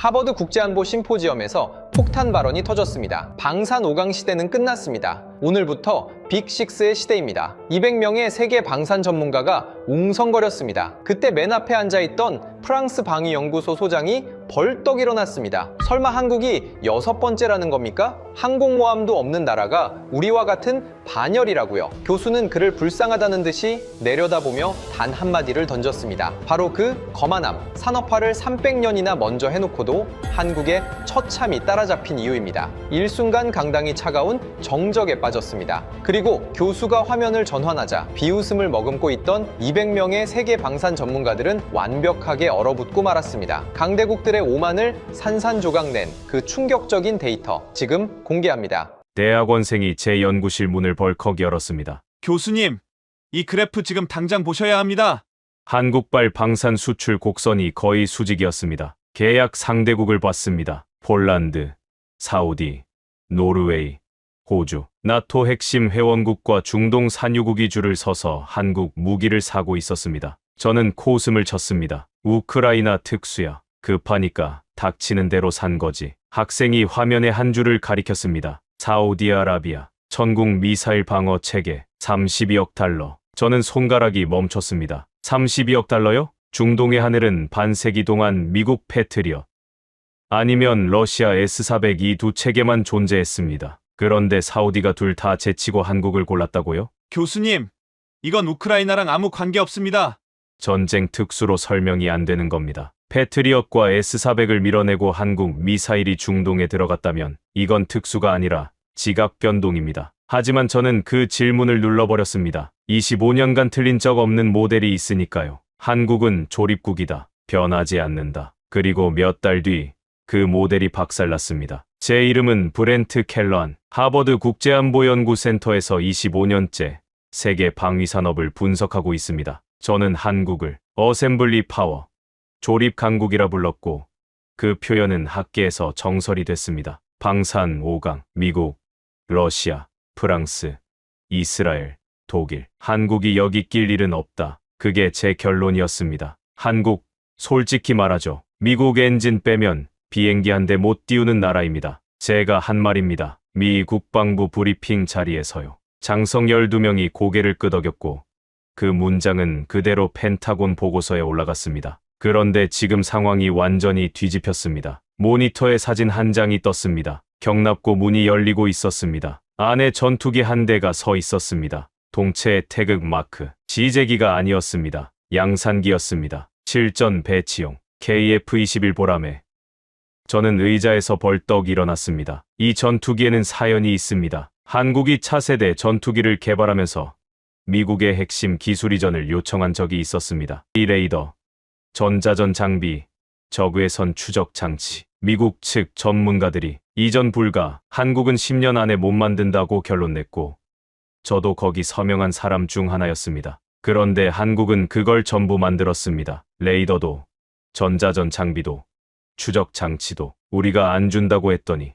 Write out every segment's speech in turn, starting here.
하버드 국제안보 심포지엄에서 폭탄 발언이 터졌습니다. 방산 5강 시대는 끝났습니다. 오늘부터 빅6의 시대입니다. 200명의 세계 방산 전문가가 웅성거렸습니다. 그때 맨 앞에 앉아있던 프랑스 방위연구소 소장이 벌떡 일어났습니다. 설마 한국이 6번째라는 겁니까? 항공모함도 없는 나라가 우리와 같은 반열이라고요. 교수는 그를 불쌍하다는 듯이 내려다보며 단 한마디를 던졌습니다. 바로 그 거만함, 산업화를 300년이나 먼저 해놓고도 한국의 처참히 따라잡힌 이유입니다. 일순간 강당이 차가운 정적에 빠졌습니다. 그리고 교수가 화면을 전환하자 비웃음을 머금고 있던 200명의 세계 방산 전문가들은 완벽하게 얼어붙고 말았습니다. 강대국들의 오만을 산산조각 낸 그 충격적인 데이터, 지금 공개합니다. 대학원생이 제 연구실 문을 벌컥 열었습니다. 교수님, 이 그래프 지금 당장 보셔야 합니다. 한국발 방산 수출 곡선이 거의 수직이었습니다. 계약 상대국을 봤습니다. 폴란드, 사우디, 노르웨이, 호주, 나토 핵심 회원국과 중동 산유국이 줄을 서서 한국 무기를 사고 있었습니다. 저는 코웃음을 쳤습니다. 우크라이나 특수야. 급하니까 닥치는 대로 산 거지. 학생이 화면에 한 줄을 가리켰습니다. 사우디아라비아, 천국 미사일 방어 체계, 32억 달러. 저는 손가락이 멈췄습니다. 32억 달러요? 중동의 하늘은 반세기 동안 미국 패트리엇, 아니면 러시아 S-400 이 두 체계만 존재했습니다. 그런데 사우디가 둘 다 제치고 한국을 골랐다고요? 교수님, 이건 우크라이나랑 아무 관계 없습니다. 전쟁 특수로 설명이 안 되는 겁니다. 패트리엇과 S-400을 밀어내고 한국 미사일이 중동에 들어갔다면 이건 특수가 아니라 지각 변동입니다. 하지만 저는 그 질문을 눌러버렸습니다. 25년간 틀린 적 없는 모델이 있으니까요. 한국은 조립국이다. 변하지 않는다. 그리고 몇 달 뒤 그 모델이 박살났습니다. 제 이름은 브렌트 켈러한, 하버드 국제안보연구센터에서 25년째 세계 방위산업을 분석하고 있습니다. 저는 한국을 어셈블리 파워, 조립 강국이라 불렀고 그 표현은 학계에서 정설이 됐습니다. 방산 5강, 미국, 러시아, 프랑스, 이스라엘, 독일, 한국이 여기 낄 일은 없다. 그게 제 결론이었습니다. 한국, 솔직히 말하죠. 미국 엔진 빼면 비행기 한 대 못 띄우는 나라입니다. 제가 한 말입니다. 미 국방부 브리핑 자리에서요. 장성 12명이 고개를 끄덕였고 그 문장은 그대로 펜타곤 보고서에 올라갔습니다. 그런데 지금 상황이 완전히 뒤집혔습니다. 모니터에 사진 한 장이 떴습니다. 경납고 문이 열리고 있었습니다. 안에 전투기 한 대가 서 있었습니다. 동체의 태극 마크, 지제기가 아니었습니다. 양산기였습니다. 실전 배치용 KF-21 보라매. 저는 의자에서 벌떡 일어났습니다. 이 전투기에는 사연이 있습니다. 한국이 차세대 전투기를 개발하면서 미국의 핵심 기술 이전을 요청한 적이 있었습니다. 이 레이더, 전자전 장비, 적외선 추적 장치. 미국 측 전문가들이 이전 불가, 한국은 10년 안에 못 만든다고 결론 냈고 저도 거기 서명한 사람 중 하나였습니다. 그런데 한국은 그걸 전부 만들었습니다. 레이더도, 전자전 장비도, 추적 장치도 우리가 안 준다고 했더니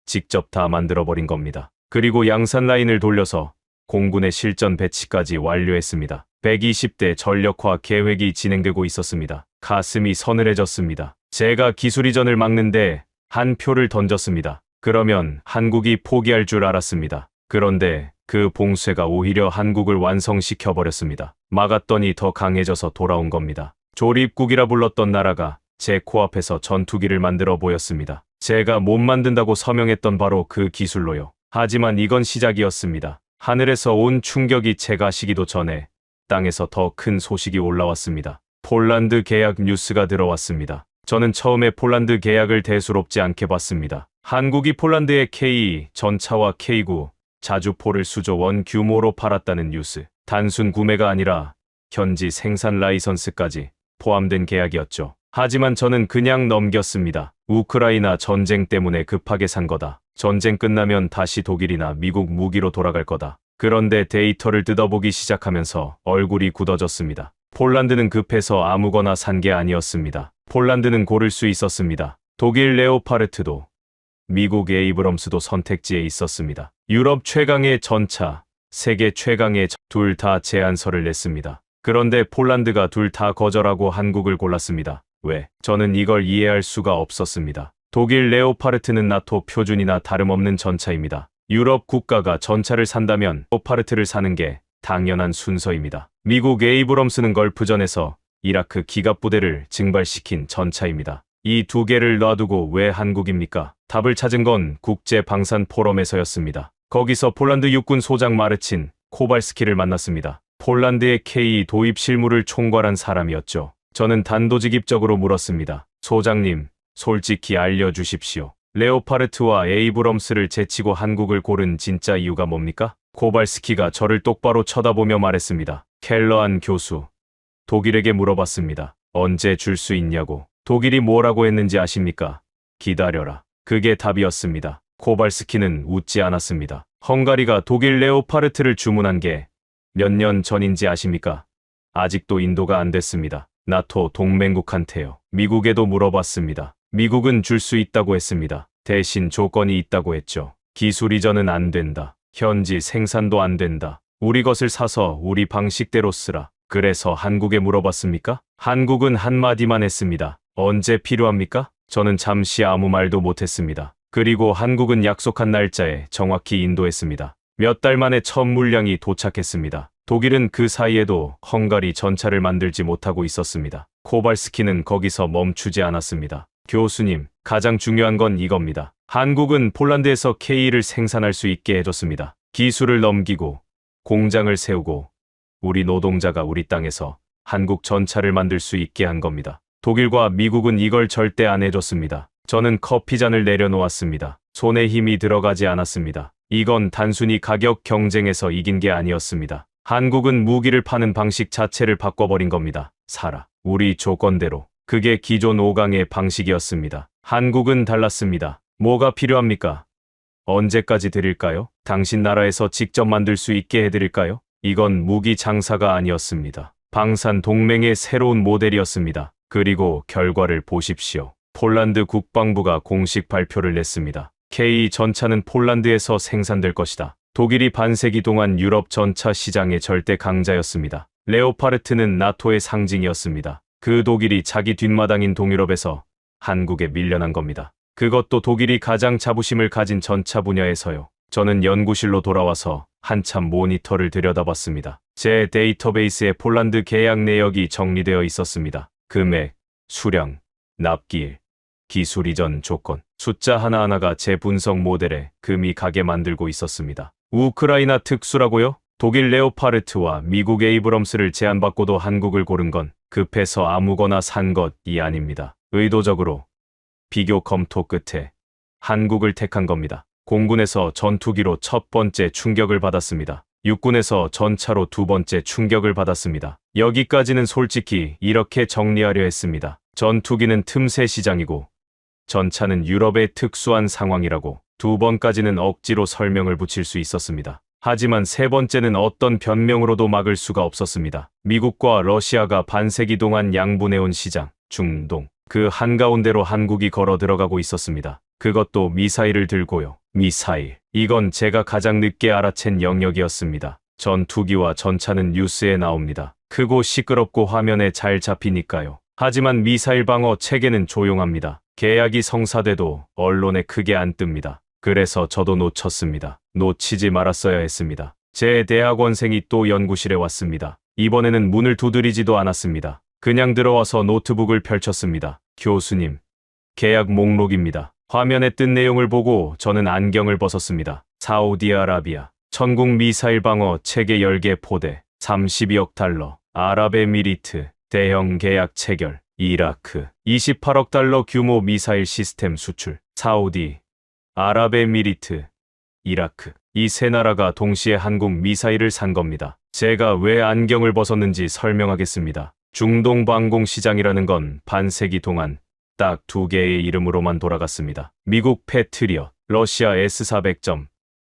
직접 다 만들어버린 겁니다. 그리고 양산 라인을 돌려서 공군의 실전 배치까지 완료했습니다. 120대 전력화 계획이 진행되고 있었습니다. 가슴이 서늘해졌습니다. 제가 기술 이전을 막는데 한 표를 던졌습니다. 그러면 한국이 포기할 줄 알았습니다. 그런데 그 봉쇄가 오히려 한국을 완성시켜버렸습니다. 막았더니 더 강해져서 돌아온 겁니다. 조립국이라 불렀던 나라가 제 코앞에서 전투기를 만들어 보였습니다. 제가 못 만든다고 서명했던 바로 그 기술로요. 하지만 이건 시작이었습니다. 하늘에서 온 충격이 채가 시기도 전에 땅에서 더 큰 소식이 올라왔습니다. 폴란드 계약 뉴스가 들어왔습니다. 저는 처음에 폴란드 계약을 대수롭지 않게 봤습니다. 한국이 폴란드에 K 전차와 K9 자주포를 수조 원 규모로 팔았다는 뉴스. 단순 구매가 아니라 현지 생산 라이선스까지 포함된 계약이었죠. 하지만 저는 그냥 넘겼습니다. 우크라이나 전쟁 때문에 급하게 산 거다. 전쟁 끝나면 다시 독일이나 미국 무기로 돌아갈 거다. 그런데 데이터를 뜯어보기 시작하면서 얼굴이 굳어졌습니다. 폴란드는 급해서 아무거나 산 게 아니었습니다. 폴란드는 고를 수 있었습니다. 독일 레오파르트도, 미국 에이브럼스도 선택지에 있었습니다. 유럽 최강의 전차, 세계 최강의 둘 다 제안서를 냈습니다. 그런데 폴란드가 둘 다 거절하고 한국을 골랐습니다. 왜? 저는 이걸 이해할 수가 없었습니다. 독일 레오파르트는 나토 표준이나 다름없는 전차입니다. 유럽 국가가 전차를 산다면 레오파르트를 사는 게 당연한 순서입니다. 미국 에이브럼스는 걸프전에서 이라크 기갑부대를 증발시킨 전차입니다. 이 두 개를 놔두고 왜 한국입니까? 답을 찾은 건 국제방산 포럼에서였습니다. 거기서 폴란드 육군 소장 마르친 코발스키를 만났습니다. 폴란드의 K 도입 실무를 총괄한 사람이었죠. 저는 단도직입적으로 물었습니다. 소장님, 솔직히 알려주십시오. 레오파르트와 에이브럼스를 제치고 한국을 고른 진짜 이유가 뭡니까? 코발스키가 저를 똑바로 쳐다보며 말했습니다. 켈러한 교수, 독일에게 물어봤습니다. 언제 줄 수 있냐고. 독일이 뭐라고 했는지 아십니까? 기다려라. 그게 답이었습니다. 코발스키는 웃지 않았습니다. 헝가리가 독일 레오파르트를 주문한 게 몇 년 전인지 아십니까? 아직도 인도가 안 됐습니다. 나토 동맹국한테요. 미국에도 물어봤습니다. 미국은 줄 수 있다고 했습니다. 대신 조건이 있다고 했죠. 기술 이전은 안 된다. 현지 생산도 안 된다. 우리 것을 사서 우리 방식대로 쓰라. 그래서 한국에 물어봤습니까? 한국은 한마디만 했습니다. 언제 필요합니까? 저는 잠시 아무 말도 못했습니다. 그리고 한국은 약속한 날짜에 정확히 인도했습니다. 몇 달 만에 첫 물량이 도착했습니다. 독일은 그 사이에도 헝가리 전차를 만들지 못하고 있었습니다. 코발스키는 거기서 멈추지 않았습니다. 교수님, 가장 중요한 건 이겁니다. 한국은 폴란드에서 K를 생산할 수 있게 해줬습니다. 기술을 넘기고 공장을 세우고 우리 노동자가 우리 땅에서 한국 전차를 만들 수 있게 한 겁니다. 독일과 미국은 이걸 절대 안 해줬습니다. 저는 커피잔을 내려놓았습니다. 손에 힘이 들어가지 않았습니다. 이건 단순히 가격 경쟁에서 이긴 게 아니었습니다. 한국은 무기를 파는 방식 자체를 바꿔버린 겁니다. 사라. 우리 조건대로. 그게 기존 5강의 방식이었습니다. 한국은 달랐습니다. 뭐가 필요합니까? 언제까지 드릴까요? 당신 나라에서 직접 만들 수 있게 해드릴까요? 이건 무기 장사가 아니었습니다. 방산 동맹의 새로운 모델이었습니다. 그리고 결과를 보십시오. 폴란드 국방부가 공식 발표를 냈습니다. K 전차는 폴란드에서 생산될 것이다. 독일이 반세기 동안 유럽 전차 시장의 절대 강자였습니다. 레오파르트는 나토의 상징이었습니다. 그 독일이 자기 뒷마당인 동유럽에서 한국에 밀려난 겁니다. 그것도 독일이 가장 자부심을 가진 전차 분야에서요. 저는 연구실로 돌아와서 한참 모니터를 들여다봤습니다. 제 데이터베이스에 폴란드 계약 내역이 정리되어 있었습니다. 금액, 수량, 납기일, 기술 이전 조건, 숫자 하나하나가 제 분석 모델에 금이 가게 만들고 있었습니다. 우크라이나 특수라고요? 독일 레오파르트와 미국 에이브럼스를 제안받고도 한국을 고른 건 급해서 아무거나 산 것이 아닙니다. 의도적으로 비교 검토 끝에 한국을 택한 겁니다. 공군에서 전투기로 첫 번째 충격을 받았습니다. 육군에서 전차로 두 번째 충격을 받았습니다. 여기까지는 솔직히 이렇게 정리하려 했습니다. 전투기는 틈새 시장이고 전차는 유럽의 특수한 상황이라고 두 번까지는 억지로 설명을 붙일 수 있었습니다. 하지만 세 번째는 어떤 변명으로도 막을 수가 없었습니다. 미국과 러시아가 반세기 동안 양분해온 시장, 중동, 그 한가운데로 한국이 걸어 들어가고 있었습니다. 그것도 미사일을 들고요. 미사일. 이건 제가 가장 늦게 알아챈 영역이었습니다. 전투기와 전차는 뉴스에 나옵니다. 크고 시끄럽고 화면에 잘 잡히니까요. 하지만 미사일 방어 체계는 조용합니다. 계약이 성사돼도 언론에 크게 안 뜹니다. 그래서 저도 놓쳤습니다. 놓치지 말았어야 했습니다. 제 대학원생이 또 연구실에 왔습니다. 이번에는 문을 두드리지도 않았습니다. 그냥 들어와서 노트북을 펼쳤습니다. 교수님, 계약 목록입니다. 화면에 뜬 내용을 보고 저는 안경을 벗었습니다. 사우디아라비아, 천국 미사일 방어 체계 10개 포대, 32억 달러, 아랍에미리트, 대형 계약 체결, 이라크, 28억 달러 규모 미사일 시스템 수출, 사우디, 아랍에미리트, 이라크. 이 세 나라가 동시에 한국 미사일을 산 겁니다. 제가 왜 안경을 벗었는지 설명하겠습니다. 중동 방공 시장이라는 건 반세기 동안 딱 두 개의 이름으로만 돌아갔습니다. 미국 패트리엇, 러시아 S-400점.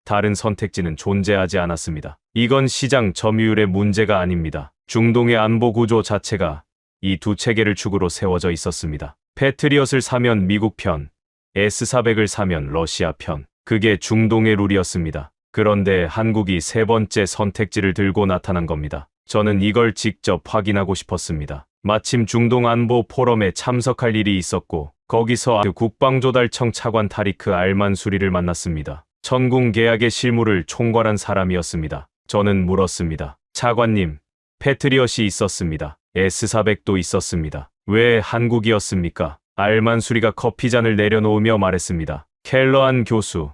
다른 선택지는 존재하지 않았습니다. 이건 시장 점유율의 문제가 아닙니다. 중동의 안보 구조 자체가 이 두 체계를 축으로 세워져 있었습니다. 패트리엇을 사면 미국 편, S-400을 사면 러시아 편. 그게 중동의 룰이었습니다. 그런데 한국이 세 번째 선택지를 들고 나타난 겁니다. 저는 이걸 직접 확인하고 싶었습니다. 마침 중동 안보 포럼에 참석할 일이 있었고 거기서 국방조달청 차관 타리크 알만수리를 만났습니다. 천궁 계약의 실무를 총괄한 사람이었습니다. 저는 물었습니다. 차관님, 패트리엇이 있었습니다. S400도 있었습니다. 왜 한국이었습니까? 알만수리가 커피잔을 내려놓으며 말했습니다. 켈러한 교수,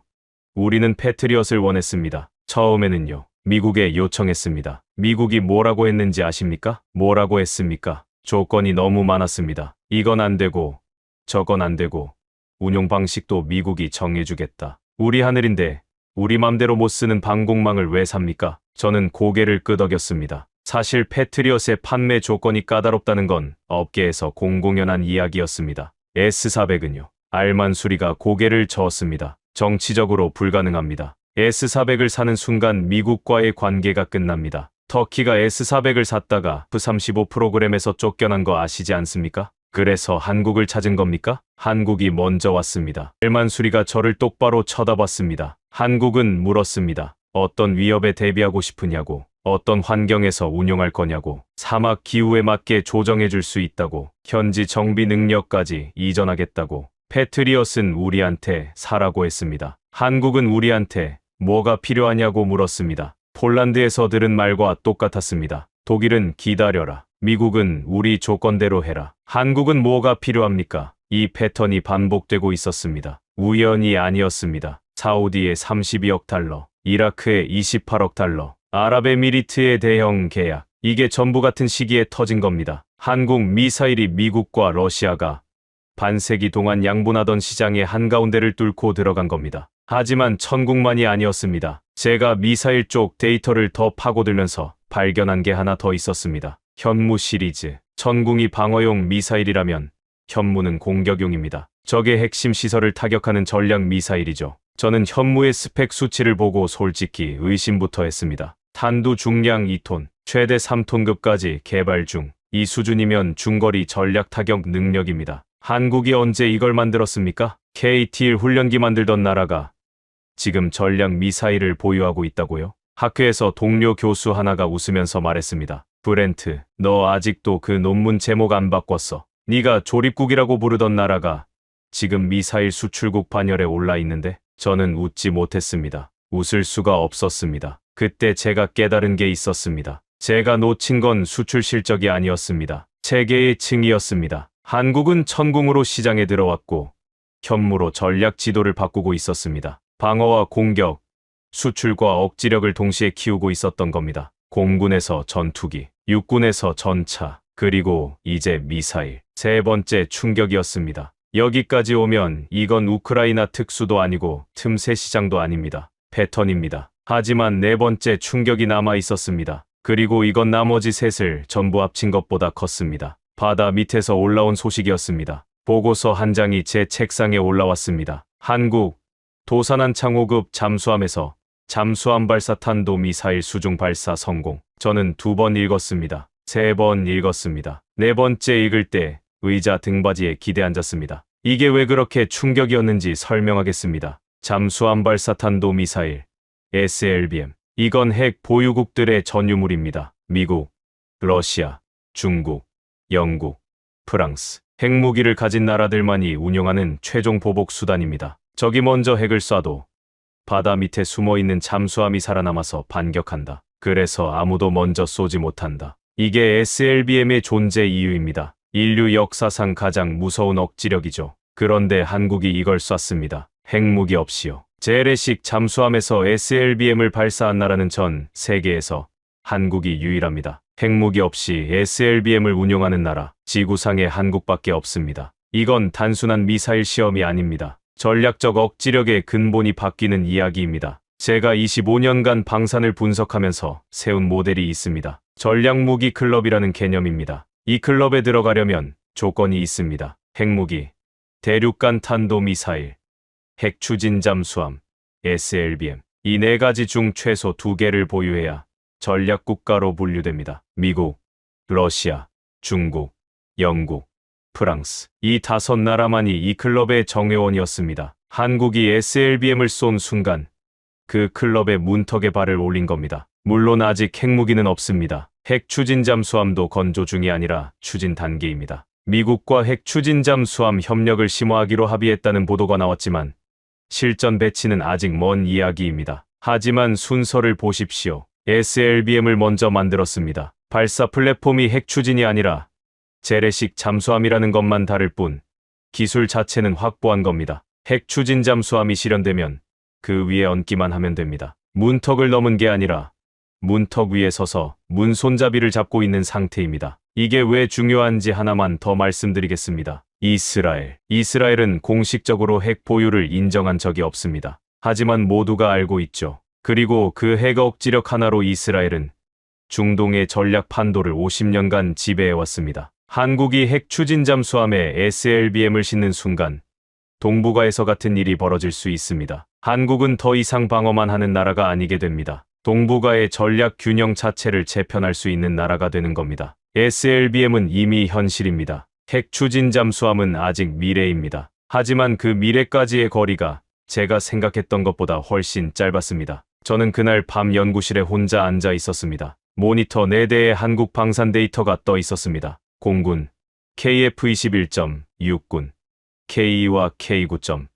우리는 패트리엇을 원했습니다. 처음에는요. 미국에 요청했습니다. 미국이 뭐라고 했는지 아십니까? 뭐라고 했습니까? 조건이 너무 많았습니다. 이건 안 되고 저건 안 되고 운용 방식도 미국이 정해주겠다. 우리 하늘인데 우리 맘대로 못 쓰는 방공망을 왜 삽니까? 저는 고개를 끄덕였습니다. 사실 패트리엇의 판매 조건이 까다롭다는 건 업계에서 공공연한 이야기였습니다. S400은요. 알만수리가 고개를 저었습니다. 정치적으로 불가능합니다. S400을 사는 순간 미국과의 관계가 끝납니다. 터키가 S400을 샀다가 F-35 프로그램에서 쫓겨난 거 아시지 않습니까? 그래서 한국을 찾은 겁니까? 한국이 먼저 왔습니다. 알만수리가 저를 똑바로 쳐다봤습니다. 한국은 물었습니다. 어떤 위협에 대비하고 싶으냐고, 어떤 환경에서 운용할 거냐고, 사막 기후에 맞게 조정해 줄 수 있다고, 현지 정비 능력까지 이전하겠다고, 패트리엇은 우리한테 사라고 했습니다. 한국은 우리한테 뭐가 필요하냐고 물었습니다. 폴란드에서 들은 말과 똑같았습니다. 독일은 기다려라. 미국은 우리 조건대로 해라. 한국은 뭐가 필요합니까? 이 패턴이 반복되고 있었습니다. 우연이 아니었습니다. 사우디에 32억 달러, 이라크에 28억 달러, 아랍에미리트의 대형 계약. 이게 전부 같은 시기에 터진 겁니다. 한국 미사일이 미국과 러시아가 반세기 동안 양분하던 시장의 한가운데를 뚫고 들어간 겁니다. 하지만 천국만이 아니었습니다. 제가 미사일 쪽 데이터를 더 파고들면서 발견한 게 하나 더 있었습니다. 현무 시리즈. 천궁이 방어용 미사일이라면 현무는 공격용입니다. 적의 핵심 시설을 타격하는 전략 미사일이죠. 저는 현무의 스펙 수치를 보고 솔직히 의심부터 했습니다. 탄두 중량 2톤, 최대 3톤급까지 개발 중. 이 수준이면 중거리 전략 타격 능력입니다. 한국이 언제 이걸 만들었습니까? KT-1 훈련기 만들던 나라가 지금 전략 미사일을 보유하고 있다고요? 학교에서 동료 교수 하나가 웃으면서 말했습니다. 브렌트, 너 아직도 그 논문 제목 안 바꿨어. 네가 조립국이라고 부르던 나라가 지금 미사일 수출국 반열에 올라 있는데? 저는 웃지 못했습니다. 웃을 수가 없었습니다. 그때 제가 깨달은 게 있었습니다. 제가 놓친 건 수출 실적이 아니었습니다. 체계의 층이었습니다. 한국은 천궁으로 시장에 들어왔고 현무로 전략 지도를 바꾸고 있었습니다. 방어와 공격, 수출과 억지력을 동시에 키우고 있었던 겁니다. 공군에서 전투기, 육군에서 전차, 그리고 이제 미사일. 세 번째 충격이었습니다. 여기까지 오면 이건 우크라이나 특수도 아니고 틈새 시장도 아닙니다. 패턴입니다. 하지만 네 번째 충격이 남아 있었습니다. 그리고 이건 나머지 셋을 전부 합친 것보다 컸습니다. 바다 밑에서 올라온 소식이었습니다. 보고서 한 장이 제 책상에 올라왔습니다. 한국 도산한 창호급 잠수함에서 잠수함 발사 탄도 미사일 수중 발사 성공. 저는 2번 읽었습니다. 3번 읽었습니다. 네 번째 읽을 때 의자 등받이에 기대 앉았습니다. 이게 왜 그렇게 충격이었는지 설명하겠습니다. 잠수함 발사 탄도 미사일 SLBM. 이건 핵 보유국들의 전유물입니다. 미국, 러시아, 중국, 영국, 프랑스. 핵무기를 가진 나라들만이 운용하는 최종 보복 수단입니다. 적이 먼저 핵을 쏴도 바다 밑에 숨어있는 잠수함이 살아남아서 반격한다. 그래서 아무도 먼저 쏘지 못한다. 이게 SLBM의 존재 이유입니다. 인류 역사상 가장 무서운 억지력이죠. 그런데 한국이 이걸 쐈습니다. 핵무기 없이요. 재래식 잠수함에서 SLBM을 발사한 나라는 전 세계에서 한국이 유일합니다. 핵무기 없이 SLBM을 운용하는 나라, 지구상에 한국밖에 없습니다. 이건 단순한 미사일 시험이 아닙니다. 전략적 억지력의 근본이 바뀌는 이야기입니다. 제가 25년간 방산을 분석하면서 세운 모델이 있습니다. 전략무기 클럽이라는 개념입니다. 이 클럽에 들어가려면 조건이 있습니다. 핵무기, 대륙간 탄도미사일, 핵추진 잠수함, SLBM. 이 네 가지 중 최소 2개를 보유해야 전략국가로 분류됩니다. 미국, 러시아, 중국, 영국, 프랑스. 이 5나라만이 이 클럽의 정회원이었습니다. 한국이 SLBM을 쏜 순간 그 클럽의 문턱에 발을 올린 겁니다. 물론 아직 핵무기는 없습니다. 핵 추진 잠수함도 건조 중이 아니라 추진 단계입니다. 미국과 핵 추진 잠수함 협력을 심화하기로 합의했다는 보도가 나왔지만 실전 배치는 아직 먼 이야기입니다. 하지만 순서를 보십시오. SLBM을 먼저 만들었습니다. 발사 플랫폼이 핵 추진이 아니라 재래식 잠수함이라는 것만 다를 뿐 기술 자체는 확보한 겁니다. 핵 추진 잠수함이 실현되면 그 위에 얹기만 하면 됩니다. 문턱을 넘은 게 아니라 문턱 위에 서서 문 손잡이를 잡고 있는 상태입니다. 이게 왜 중요한지 하나만 더 말씀드리겠습니다. 이스라엘은 공식적으로 핵 보유를 인정한 적이 없습니다. 하지만 모두가 알고 있죠. 그리고 그 핵 억지력 하나로 이스라엘은 중동의 전략 판도를 50년간 지배해왔습니다. 한국이 핵 추진 잠수함에 SLBM을 싣는 순간 동북아에서 같은 일이 벌어질 수 있습니다. 한국은 더 이상 방어만 하는 나라가 아니게 됩니다. 동북아의 전략 균형 자체를 재편할 수 있는 나라가 되는 겁니다. SLBM은 이미 현실입니다. 핵 추진 잠수함은 아직 미래입니다. 하지만 그 미래까지의 거리가 제가 생각했던 것보다 훨씬 짧았습니다. 저는 그날 밤 연구실에 혼자 앉아 있었습니다. 모니터 4대의 한국 방산 데이터가 떠 있었습니다. 공군, KF-21점, 육군, K2와 K9점,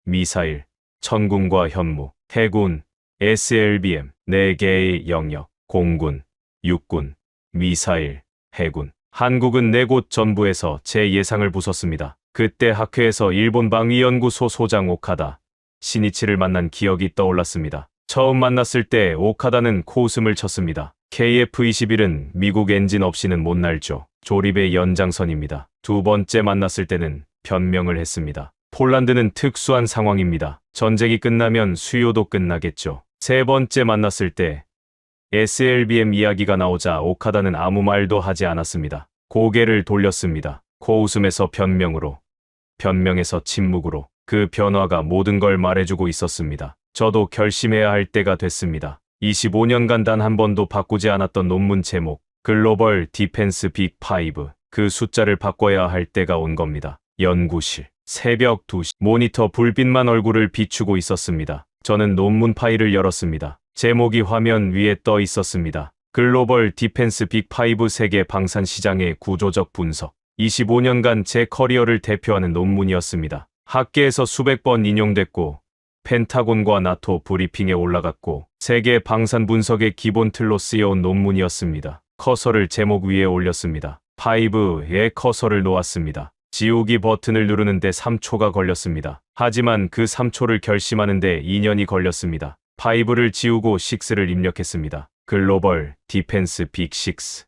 미사일, 천군과 현무, 해군, SLBM, 4개의 영역, 공군, 육군, 미사일, 해군. 한국은 4곳 전부에서 제 예상을 부쉈습니다. 그때 학회에서 일본 방위연구소 소장 오카다, 신이치를 만난 기억이 떠올랐습니다. 처음 만났을 때 오카다는 코웃음을 쳤습니다. KF-21은 미국 엔진 없이는 못 날죠. 조립의 연장선입니다. 두 번째 만났을 때는 변명을 했습니다. 폴란드는 특수한 상황입니다. 전쟁이 끝나면 수요도 끝나겠죠. 세 번째 만났을 때 SLBM 이야기가 나오자 오카다는 아무 말도 하지 않았습니다. 고개를 돌렸습니다. 코웃음에서 변명으로, 변명에서 침묵으로 그 변화가 모든 걸 말해주고 있었습니다. 저도 결심해야 할 때가 됐습니다. 25년간 단 한 번도 바꾸지 않았던 논문 제목, 글로벌 디펜스 빅5, 그 숫자를 바꿔야 할 때가 온 겁니다. 연구실, 새벽 2시, 모니터 불빛만 얼굴을 비추고 있었습니다. 저는 논문 파일을 열었습니다. 제목이 화면 위에 떠 있었습니다. 글로벌 디펜스 빅5 세계 방산 시장의 구조적 분석. 25년간 제 커리어를 대표하는 논문이었습니다. 학계에서 수백 번 인용됐고 펜타곤과 나토 브리핑에 올라갔고 세계 방산 분석의 기본 틀로 쓰여온 논문이었습니다. 커서를 제목 위에 올렸습니다. 5에 커서를 놓았습니다. 지우기 버튼을 누르는데 3초가 걸렸습니다. 하지만 그 3초를 결심하는데 2년이 걸렸습니다. 5를 지우고 6를 입력했습니다. 글로벌 디펜스 빅6.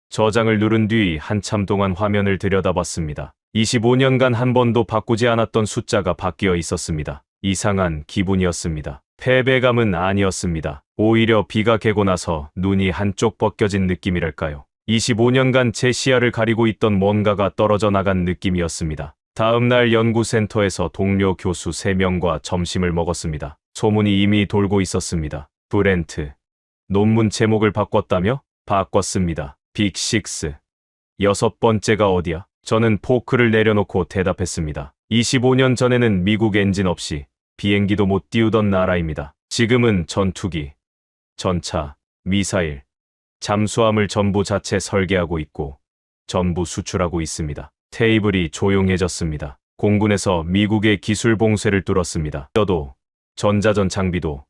저장을 누른 뒤 한참 동안 화면을 들여다봤습니다. 25년간 한 번도 바꾸지 않았던 숫자가 바뀌어 있었습니다. 이상한 기분이었습니다. 패배감은 아니었습니다. 오히려 비가 개고 나서 눈이 한쪽 벗겨진 느낌이랄까요. 25년간 제 시야를 가리고 있던 뭔가가 떨어져 나간 느낌이었습니다. 다음 날 연구센터에서 동료 교수 3명과 점심을 먹었습니다. 소문이 이미 돌고 있었습니다. 브렌트, 논문 제목을 바꿨다며? 바꿨습니다. 빅6. 6번째가 어디야? 저는 포크를 내려놓고 대답했습니다. 25년 전에는 미국 엔진 없이 비행기도 못 띄우던 나라입니다. 지금은 전투기, 전차, 미사일, 잠수함을 전부 자체 설계하고 있고 전부 수출하고 있습니다. 테이블이 조용해졌습니다. 공군에서 미국의 기술 봉쇄를 뚫었습니다. 저도 전자전 장비도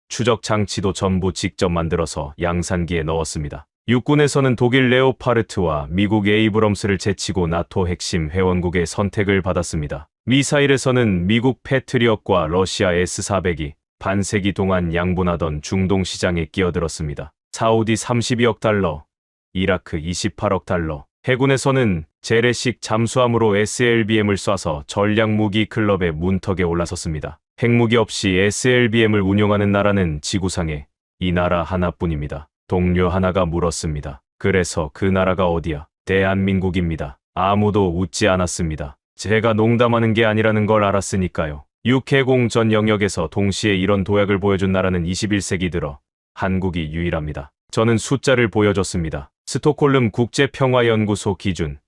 추적 장치도 전부 직접 만들어서 양산기에 넣었습니다. 육군에서는 독일 레오파르트와 미국 에이브럼스를 제치고 나토 핵심 회원국의 선택을 받았습니다. 미사일에서는 미국 패트리엇과 러시아 S-400이 반세기 동안 양분하던 중동 시장에 끼어들었습니다. 사우디 32억 달러, 이라크 28억 달러. 해군에서는 재래식 잠수함으로 SLBM을 쏴서 전략무기 클럽의 문턱에 올라섰습니다. 핵무기 없이 SLBM을 운용하는 나라는 지구상에 이 나라 하나뿐입니다. 동료 하나가 물었습니다. 그래서 그 나라가 어디야? 대한민국입니다. 아무도 웃지 않았습니다. 제가 농담하는 게 아니라는 걸 알았으니까요. 육해공 전 영역에서 동시에 이런 도약을 보여준 나라는 21세기 들어 한국이 유일합니다. 저는 숫자를 보여줬습니다. 스톡홀름 국제평화연구소 기준.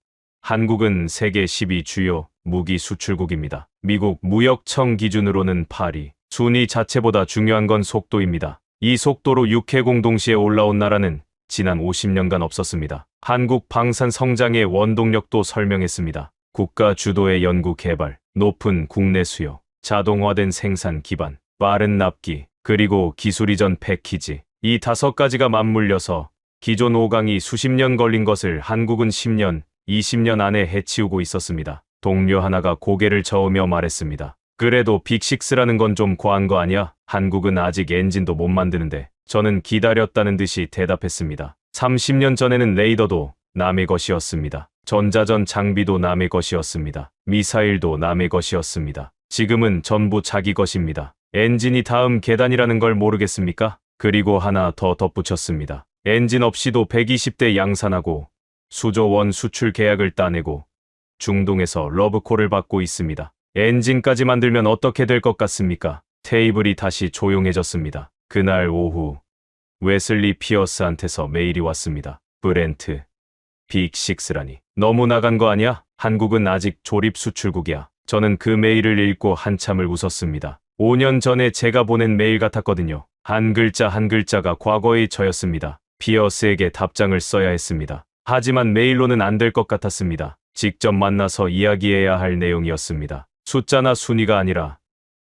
한국은 세계 12 주요 무기 수출국입니다. 미국 무역청 기준으로는 8위. 순위 자체보다 중요한 건 속도입니다. 이 속도로 육해공 동시에 올라온 나라는 지난 50년간 없었습니다. 한국 방산 성장의 원동력도 설명했습니다. 국가 주도의 연구 개발, 높은 국내 수요, 자동화된 생산 기반, 빠른 납기, 그리고 기술 이전 패키지. 이 5가지가 맞물려서 기존 5강이 수십 년 걸린 것을 한국은 10년, 20년 안에 해치우고 있었습니다. 동료 하나가 고개를 저으며 말했습니다. 그래도 빅6라는 건 좀 과한 거 아니야? 한국은 아직 엔진도 못 만드는데. 저는 기다렸다는 듯이 대답했습니다. 30년 전에는 레이더도 남의 것이었습니다. 전자전 장비도 남의 것이었습니다. 미사일도 남의 것이었습니다. 지금은 전부 자기 것입니다. 엔진이 다음 계단이라는 걸 모르겠습니까? 그리고 하나 더 덧붙였습니다. 엔진 없이도 120대 양산하고 수조 원 수출 계약을 따내고 중동에서 러브콜을 받고 있습니다. 엔진까지 만들면 어떻게 될 것 같습니까? 테이블이 다시 조용해졌습니다. 그날 오후 웨슬리 피어스한테서 메일이 왔습니다. 브렌트, 빅6라니. 너무 나간 거 아니야? 한국은 아직 조립 수출국이야. 저는 그 메일을 읽고 한참을 웃었습니다. 5년 전에 제가 보낸 메일 같았거든요. 한 글자 한 글자가 과거의 저였습니다. 피어스에게 답장을 써야 했습니다. 하지만 메일로는 안 될 것 같았습니다. 직접 만나서 이야기해야 할 내용이었습니다. 숫자나 순위가 아니라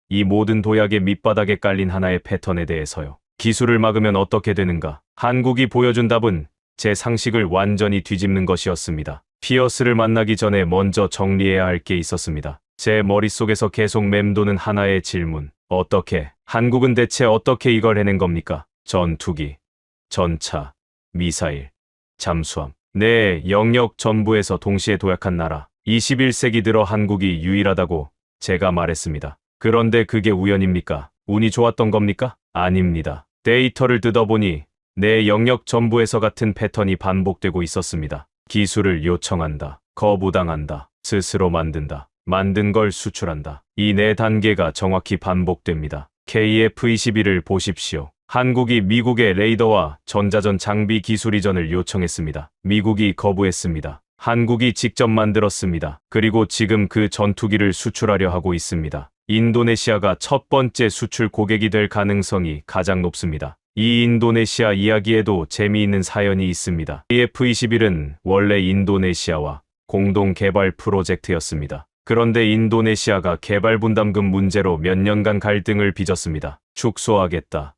이 모든 도약의 밑바닥에 깔린 하나의 패턴에 대해서요. 기술을 막으면 어떻게 되는가? 한국이 보여준 답은 제 상식을 완전히 뒤집는 것이었습니다. 피어스를 만나기 전에 먼저 정리해야 할 게 있었습니다. 제 머릿속에서 계속 맴도는 하나의 질문. 어떻게, 한국은 대체 어떻게 이걸 해낸 겁니까? 전투기, 전차, 미사일, 잠수함. 내 영역 전부에서 동시에 도약한 나라. 21세기 들어 한국이 유일하다고 제가 말했습니다. 그런데 그게 우연입니까? 운이 좋았던 겁니까? 아닙니다. 데이터를 뜯어보니 내 영역 전부에서 같은 패턴이 반복되고 있었습니다. 기술을 요청한다. 거부당한다. 스스로 만든다. 만든 걸 수출한다. 이 4단계가 정확히 반복됩니다. KF-21을 보십시오. 한국이 미국의 레이더와 전자전 장비 기술 이전을 요청했습니다. 미국이 거부했습니다. 한국이 직접 만들었습니다. 그리고 지금 그 전투기를 수출하려 하고 있습니다. 인도네시아가 첫 번째 수출 고객이 될 가능성이 가장 높습니다. 이 인도네시아 이야기에도 재미있는 사연이 있습니다. KF-21은 원래 인도네시아와 공동 개발 프로젝트였습니다. 그런데 인도네시아가 개발 분담금 문제로 몇 년간 갈등을 빚었습니다. 축소하겠다.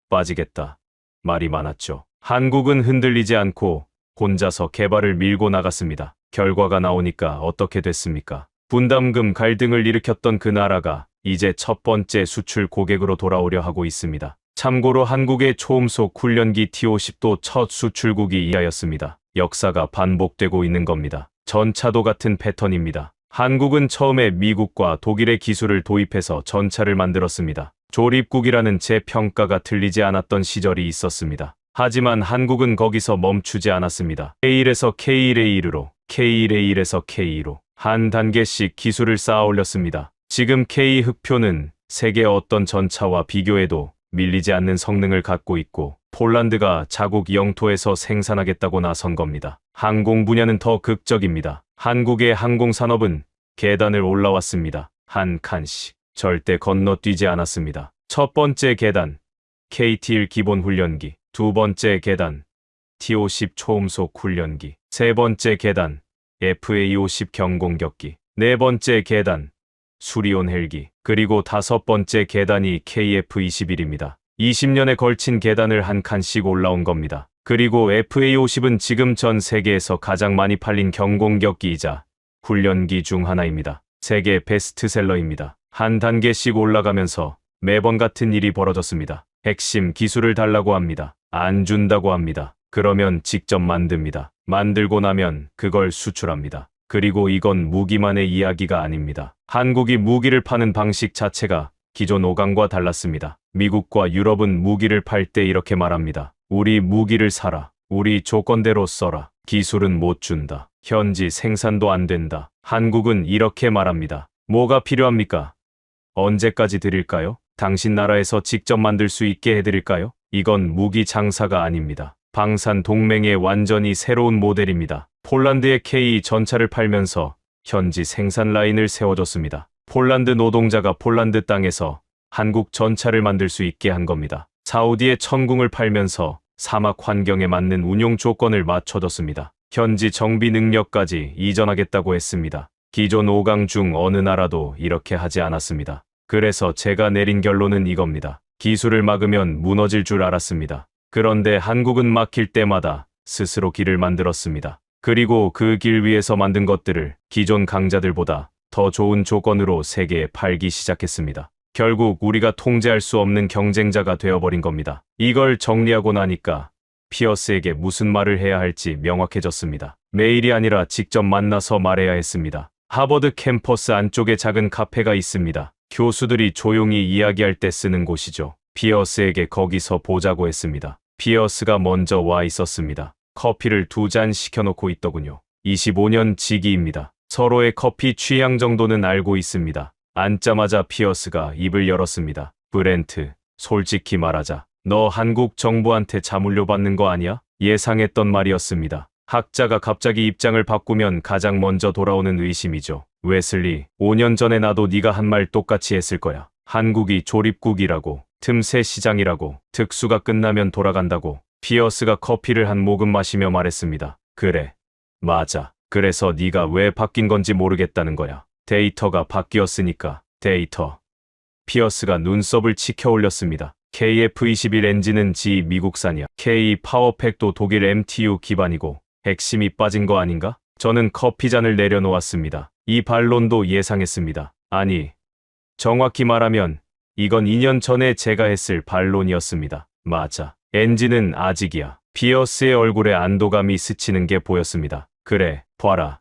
빠지겠다. 말이 많았죠. 한국은 흔들리지 않고 혼자서 개발을 밀고 나갔습니다. 결과가 나오니까 어떻게 됐습니까? 분담금 갈등을 일으켰던 그 나라가 이제 첫 번째 수출 고객으로 돌아오려 하고 있습니다. 참고로 한국의 초음속 훈련기 T-50도 첫 수출국이 이하였습니다. 역사가 반복되고 있는 겁니다. 전차도 같은 패턴입니다. 한국은 처음에 미국과 독일의 기술을 도입해서 전차를 만들었습니다. 조립국이라는 제 평가가 틀리지 않았던 시절이 있었습니다. 하지만 한국은 거기서 멈추지 않았습니다. K1에서 K1A1으로, K1A1에서 K2로 한 단계씩 기술을 쌓아 올렸습니다. 지금 K 흑표는 세계 어떤 전차와 비교해도 밀리지 않는 성능을 갖고 있고 폴란드가 자국 영토에서 생산하겠다고 나선 겁니다. 항공 분야는 더 극적입니다. 한국의 항공산업은 계단을 올라왔습니다. 한 칸씩. 절대 건너뛰지 않았습니다. 첫 번째 계단, KT-1 기본 훈련기. 두 번째 계단, T-50 초음속 훈련기. 세 번째 계단, FA-50 경공격기. 네 번째 계단, 수리온 헬기. 그리고 다섯 번째 계단이 KF-21입니다. 20년에 걸친 계단을 한 칸씩 올라온 겁니다. 그리고 FA-50은 지금 전 세계에서 가장 많이 팔린 경공격기이자 훈련기 중 하나입니다. 세계 베스트셀러입니다. 한 단계씩 올라가면서 매번 같은 일이 벌어졌습니다. 핵심 기술을 달라고 합니다. 안 준다고 합니다. 그러면 직접 만듭니다. 만들고 나면 그걸 수출합니다. 그리고 이건 무기만의 이야기가 아닙니다. 한국이 무기를 파는 방식 자체가 기존 5강과 달랐습니다. 미국과 유럽은 무기를 팔 때 이렇게 말합니다. 우리 무기를 사라. 우리 조건대로 써라. 기술은 못 준다. 현지 생산도 안 된다. 한국은 이렇게 말합니다. 뭐가 필요합니까? 언제까지 드릴까요? 당신 나라에서 직접 만들 수 있게 해드릴까요? 이건 무기 장사가 아닙니다. 방산 동맹의 완전히 새로운 모델입니다. 폴란드의 K 전차를 팔면서 현지 생산 라인을 세워줬습니다. 폴란드 노동자가 폴란드 땅에서 한국 전차를 만들 수 있게 한 겁니다. 사우디의 천궁을 팔면서 사막 환경에 맞는 운용 조건을 맞춰줬습니다. 현지 정비 능력까지 이전하겠다고 했습니다. 기존 5강 중 어느 나라도 이렇게 하지 않았습니다. 그래서 제가 내린 결론은 이겁니다. 기술을 막으면 무너질 줄 알았습니다. 그런데 한국은 막힐 때마다 스스로 길을 만들었습니다. 그리고 그 길 위에서 만든 것들을 기존 강자들보다 더 좋은 조건으로 세계에 팔기 시작했습니다. 결국 우리가 통제할 수 없는 경쟁자가 되어버린 겁니다. 이걸 정리하고 나니까 피어스에게 무슨 말을 해야 할지 명확해졌습니다. 메일이 아니라 직접 만나서 말해야 했습니다. 하버드 캠퍼스 안쪽에 작은 카페가 있습니다. 교수들이 조용히 이야기할 때 쓰는 곳이죠. 피어스에게 거기서 보자고 했습니다. 피어스가 먼저 와 있었습니다. 커피를 2잔 시켜놓고 있더군요. 25년 지기입니다. 서로의 커피 취향 정도는 알고 있습니다. 앉자마자 피어스가 입을 열었습니다. 브렌트, 솔직히 말하자. 너 한국 정부한테 자물쇠 받는 거 아니야? 예상했던 말이었습니다. 학자가 갑자기 입장을 바꾸면 가장 먼저 돌아오는 의심이죠. 웨슬리, 5년 전에 나도 네가 한 말 똑같이 했을 거야. 한국이 조립국이라고, 틈새 시장이라고, 특수가 끝나면 돌아간다고. 피어스가 커피를 한 모금 마시며 말했습니다. 그래, 맞아. 그래서 네가 왜 바뀐 건지 모르겠다는 거야. 데이터가 바뀌었으니까. 데이터. 피어스가 눈썹을 치켜 올렸습니다. KF-21 엔진은 미국산이야. K 파워팩도 독일 MTU 기반이고 핵심이 빠진 거 아닌가? 저는 커피잔을 내려놓았습니다. 이 반론도 예상했습니다. 아니, 정확히 말하면 이건 2년 전에 제가 했을 반론이었습니다. 맞아. 엔진은 아직이야. 피어스의 얼굴에 안도감이 스치는 게 보였습니다. 그래, 봐라.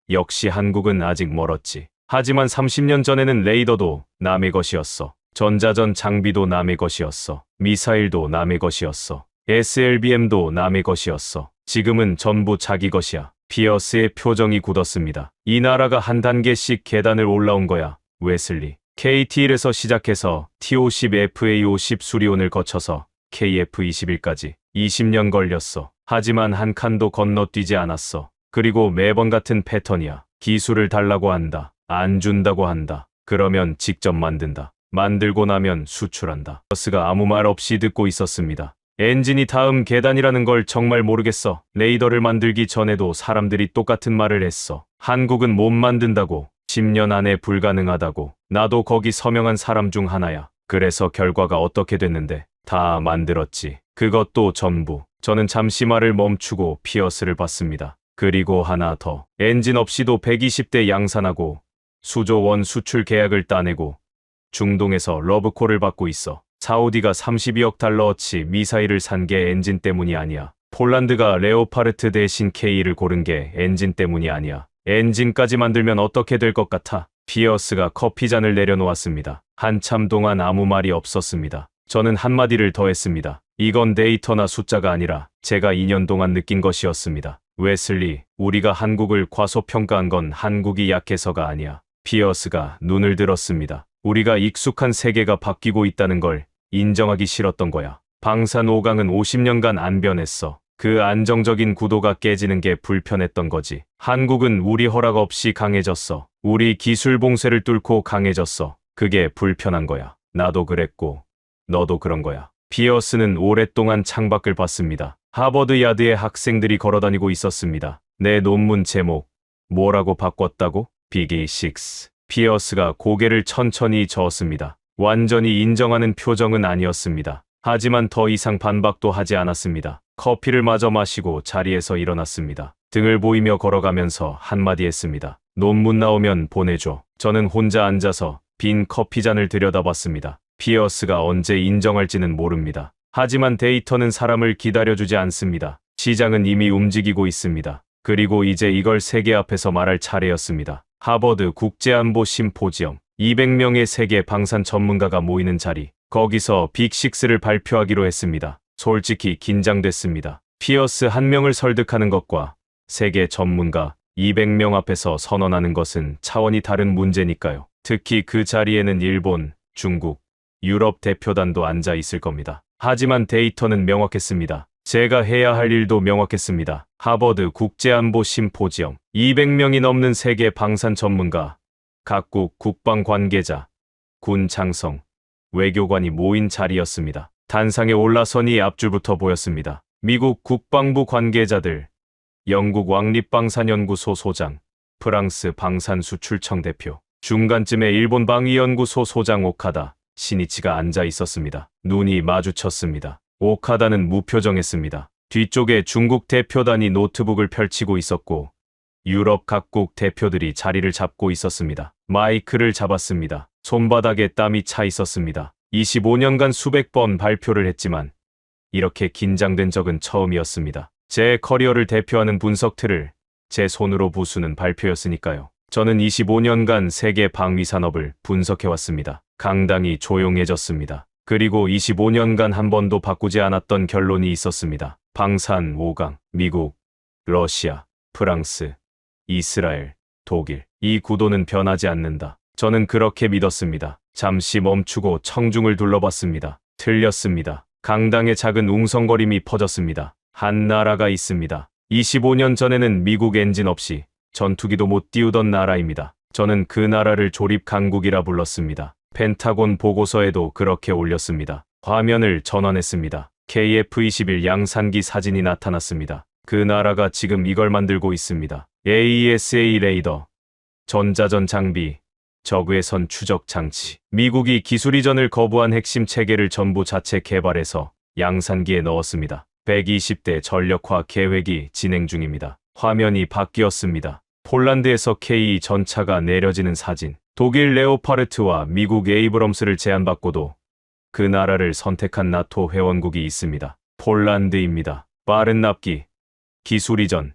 역시 한국은 아직 멀었지. 하지만 30년 전에는 레이더도 남의 것이었어. 전자전 장비도 남의 것이었어. 미사일도 남의 것이었어. SLBM도 남의 것이었어. 지금은 전부 자기 것이야. 피어스의 표정이 굳었습니다. 이 나라가 한 단계씩 계단을 올라온 거야. 웨슬리. KT1에서 시작해서 T50, FA50 수리온을 거쳐서 KF21까지 20년 걸렸어. 하지만 한 칸도 건너뛰지 않았어. 그리고 매번 같은 패턴이야. 기술을 달라고 한다. 안 준다고 한다. 그러면 직접 만든다. 만들고 나면 수출한다. 버스가 아무 말 없이 듣고 있었습니다. 엔진이 다음 계단이라는 걸 정말 모르겠어. 레이더를 만들기 전에도 사람들이 똑같은 말을 했어. 한국은 못 만든다고. 10년 안에 불가능하다고. 나도 거기 서명한 사람 중 하나야. 그래서 결과가 어떻게 됐는데? 다 만들었지. 그것도 전부. 저는 잠시 말을 멈추고 피어스를 봤습니다. 그리고 하나 더. 엔진 없이도 120대 양산하고 수조 원 수출 계약을 따내고 중동에서 러브콜을 받고 있어. 사우디가 32억 달러어치 미사일을 산 게 엔진 때문이 아니야. 폴란드가 레오파르트 대신 K를 고른 게 엔진 때문이 아니야. 엔진까지 만들면 어떻게 될 것 같아? 피어스가 커피잔을 내려놓았습니다. 한참 동안 아무 말이 없었습니다. 저는 한마디를 더 했습니다. 이건 데이터나 숫자가 아니라 제가 2년 동안 느낀 것이었습니다. 웨슬리, 우리가 한국을 과소평가한 건 한국이 약해서가 아니야. 피어스가 눈을 들었습니다. 우리가 익숙한 세계가 바뀌고 있다는 걸 인정하기 싫었던 거야. 방산 5강은 50년간 안 변했어. 그 안정적인 구도가 깨지는 게 불편했던 거지. 한국은 우리 허락 없이 강해졌어. 우리 기술 봉쇄를 뚫고 강해졌어. 그게 불편한 거야. 나도 그랬고 너도 그런 거야. 피어스는 오랫동안 창밖을 봤습니다. 하버드 야드에 학생들이 걸어다니고 있었습니다. 내 논문 제목 뭐라고 바꿨다고? 빅6. 피어스가 고개를 천천히 저었습니다. 완전히 인정하는 표정은 아니었습니다. 하지만 더 이상 반박도 하지 않았습니다. 커피를 마저 마시고 자리에서 일어났습니다. 등을 보이며 걸어가면서 한마디 했습니다. 논문 나오면 보내줘. 저는 혼자 앉아서 빈 커피잔을 들여다봤습니다. 피어스가 언제 인정할지는 모릅니다. 하지만 데이터는 사람을 기다려주지 않습니다. 시장은 이미 움직이고 있습니다. 그리고 이제 이걸 세계 앞에서 말할 차례였습니다. 하버드 국제안보 심포지엄. 200명의 세계 방산 전문가가 모이는 자리. 거기서 빅6를 발표하기로 했습니다. 솔직히 긴장됐습니다. 피어스 한 명을 설득하는 것과 세계 전문가 200명 앞에서 선언하는 것은 차원이 다른 문제니까요. 특히 그 자리에는 일본, 중국, 유럽 대표단도 앉아 있을 겁니다. 하지만 데이터는 명확했습니다. 제가 해야 할 일도 명확했습니다. 하버드 국제안보 심포지엄. 200명이 넘는 세계 방산 전문가, 각국 국방 관계자, 군 장성, 외교관이 모인 자리였습니다. 단상에 올라서니 앞줄부터 보였습니다. 미국 국방부 관계자들, 영국 왕립방산연구소 소장, 프랑스 방산수출청 대표, 중간쯤에 일본 방위연구소 소장 오카다, 시니치가 앉아 있었습니다. 눈이 마주쳤습니다. 오카다는 무표정했습니다. 뒤쪽에 중국 대표단이 노트북을 펼치고 있었고 유럽 각국 대표들이 자리를 잡고 있었습니다. 마이크를 잡았습니다. 손바닥에 땀이 차 있었습니다. 25년간 수백 번 발표를 했지만 이렇게 긴장된 적은 처음이었습니다. 제 커리어를 대표하는 분석틀을 제 손으로 부수는 발표였으니까요. 저는 25년간 세계 방위 산업을 분석해왔습니다. 강당이 조용해졌습니다. 그리고 25년간 한 번도 바꾸지 않았던 결론이 있었습니다. 방산 5강, 미국, 러시아, 프랑스, 이스라엘, 독일. 이 구도는 변하지 않는다. 저는 그렇게 믿었습니다. 잠시 멈추고 청중을 둘러봤습니다. 틀렸습니다. 강당에 작은 웅성거림이 퍼졌습니다. 한 나라가 있습니다. 25년 전에는 미국 엔진 없이 전투기도 못 띄우던 나라입니다. 저는 그 나라를 조립 강국이라 불렀습니다. 펜타곤 보고서에도 그렇게 올렸습니다. 화면을 전환했습니다. KF-21 양산기 사진이 나타났습니다. 그 나라가 지금 이걸 만들고 있습니다. AESA 레이더, 전자전 장비, 적외선 추적 장치. 미국이 기술 이전을 거부한 핵심 체계를 전부 자체 개발해서 양산기에 넣었습니다. 120대 전력화 계획이 진행 중입니다. 화면이 바뀌었습니다. 폴란드에서 K 전차가 내려지는 사진. 독일 레오파르트와 미국 에이브럼스를 제안받고도 그 나라를 선택한 나토 회원국이 있습니다. 폴란드입니다. 빠른 납기, 기술 이전,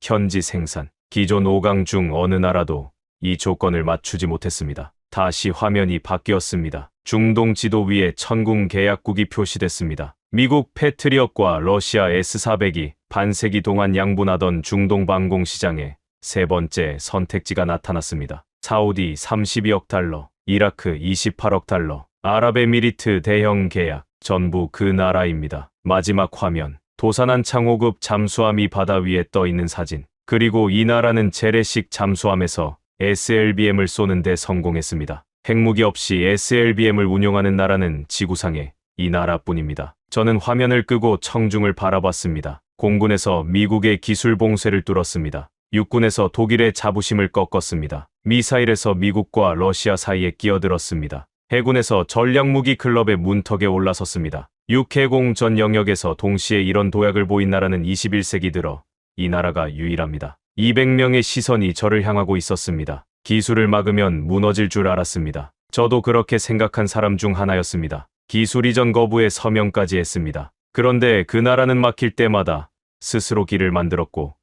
현지 생산. 기존 5강 중 어느 나라도 이 조건을 맞추지 못했습니다. 다시 화면이 바뀌었습니다. 중동 지도 위에 천궁 계약국이 표시됐습니다. 미국 패트리엇과 러시아 S-400이 반세기 동안 양분하던 중동 방공 시장에 세 번째 선택지가 나타났습니다. 사우디 32억 달러, 이라크 28억 달러, 아랍에미리트 대형 계약, 전부 그 나라입니다. 마지막 화면, 도산한 창호급 잠수함이 바다 위에 떠 있는 사진. 그리고 이 나라는 재래식 잠수함에서 SLBM을 쏘는 데 성공했습니다. 핵무기 없이 SLBM을 운용하는 나라는 지구상에 이 나라뿐입니다. 저는 화면을 끄고 청중을 바라봤습니다. 공군에서 미국의 기술 봉쇄를 뚫었습니다. 육군에서 독일의 자부심을 꺾었습니다. 미사일에서 미국과 러시아 사이에 끼어들었습니다. 해군에서 전략무기 클럽의 문턱에 올라섰습니다. 육해공 전 영역에서 동시에 이런 도약을 보인 나라는 21세기 들어 이 나라가 유일합니다. 200명의 시선이 저를 향하고 있었습니다. 기술을 막으면 무너질 줄 알았습니다. 저도 그렇게 생각한 사람 중 하나였습니다. 기술 이전 거부에 서명까지 했습니다. 그런데 그 나라는 막힐 때마다 스스로 길을 만들었고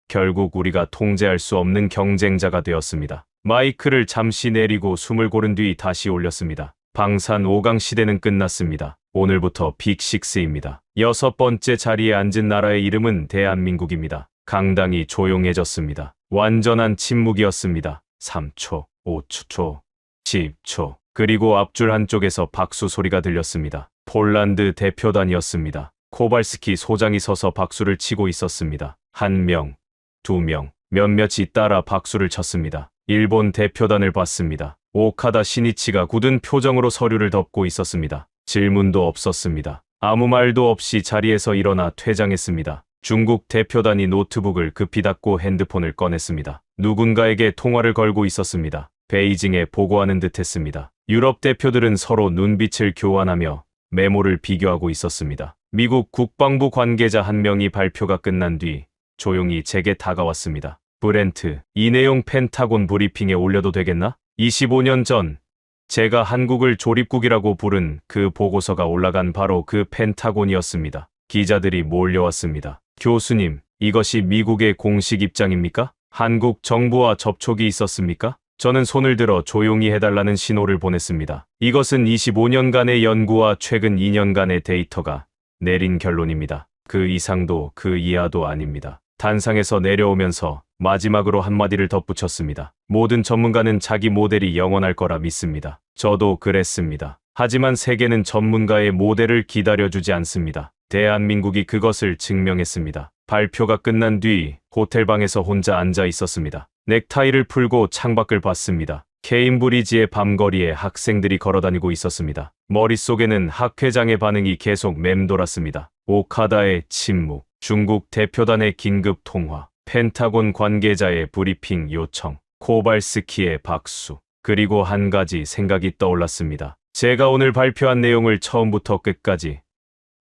결국 우리가 통제할 수 없는 경쟁자가 되었습니다. 마이크를 잠시 내리고 숨을 고른 뒤 다시 올렸습니다. 방산 5강 시대는 끝났습니다. 오늘부터 빅6입니다. 6번째 자리에 앉은 나라의 이름은 대한민국입니다. 강당이 조용해졌습니다. 완전한 침묵이었습니다. 3초, 5초, 10초. 그리고 앞줄 한쪽에서 박수 소리가 들렸습니다. 폴란드 대표단이었습니다. 코발스키 소장이 서서 박수를 치고 있었습니다. 1명, 2명, 몇몇이 따라 박수를 쳤습니다. 일본 대표단을 봤습니다. 오카다 시니치가 굳은 표정으로 서류를 덮고 있었습니다. 질문도 없었습니다. 아무 말도 없이 자리에서 일어나 퇴장했습니다. 중국 대표단이 노트북을 급히 닫고 핸드폰을 꺼냈습니다. 누군가에게 통화를 걸고 있었습니다. 베이징에 보고하는 듯 했습니다. 유럽 대표들은 서로 눈빛을 교환하며 메모를 비교하고 있었습니다. 미국 국방부 관계자 한 명이 발표가 끝난 뒤 조용히 제게 다가왔습니다. 브렌트, 이 내용 펜타곤 브리핑에 올려도 되겠나? 25년 전 제가 한국을 조립국이라고 부른 그 보고서가 올라간 바로 그 펜타곤이었습니다. 기자들이 몰려왔습니다. 교수님, 이것이 미국의 공식 입장입니까? 한국 정부와 접촉이 있었습니까? 저는 손을 들어 조용히 해달라는 신호를 보냈습니다. 이것은 25년간의 연구와 최근 2년간의 데이터가 내린 결론입니다. 그 이상도 그 이하도 아닙니다. 단상에서 내려오면서 마지막으로 한마디를 덧붙였습니다. 모든 전문가는 자기 모델이 영원할 거라 믿습니다. 저도 그랬습니다. 하지만 세계는 전문가의 모델을 기다려주지 않습니다. 대한민국이 그것을 증명했습니다. 발표가 끝난 뒤 호텔방에서 혼자 앉아 있었습니다. 넥타이를 풀고 창밖을 봤습니다. 케임브리지의 밤거리에 학생들이 걸어다니고 있었습니다. 머릿속에는 학 회장의 반응이 계속 맴돌았습니다. 오카다의 침묵, 중국 대표단의 긴급 통화, 펜타곤 관계자의 브리핑 요청, 코발스키의 박수, 그리고 한 가지 생각이 떠올랐습니다. 제가 오늘 발표한 내용을 처음부터 끝까지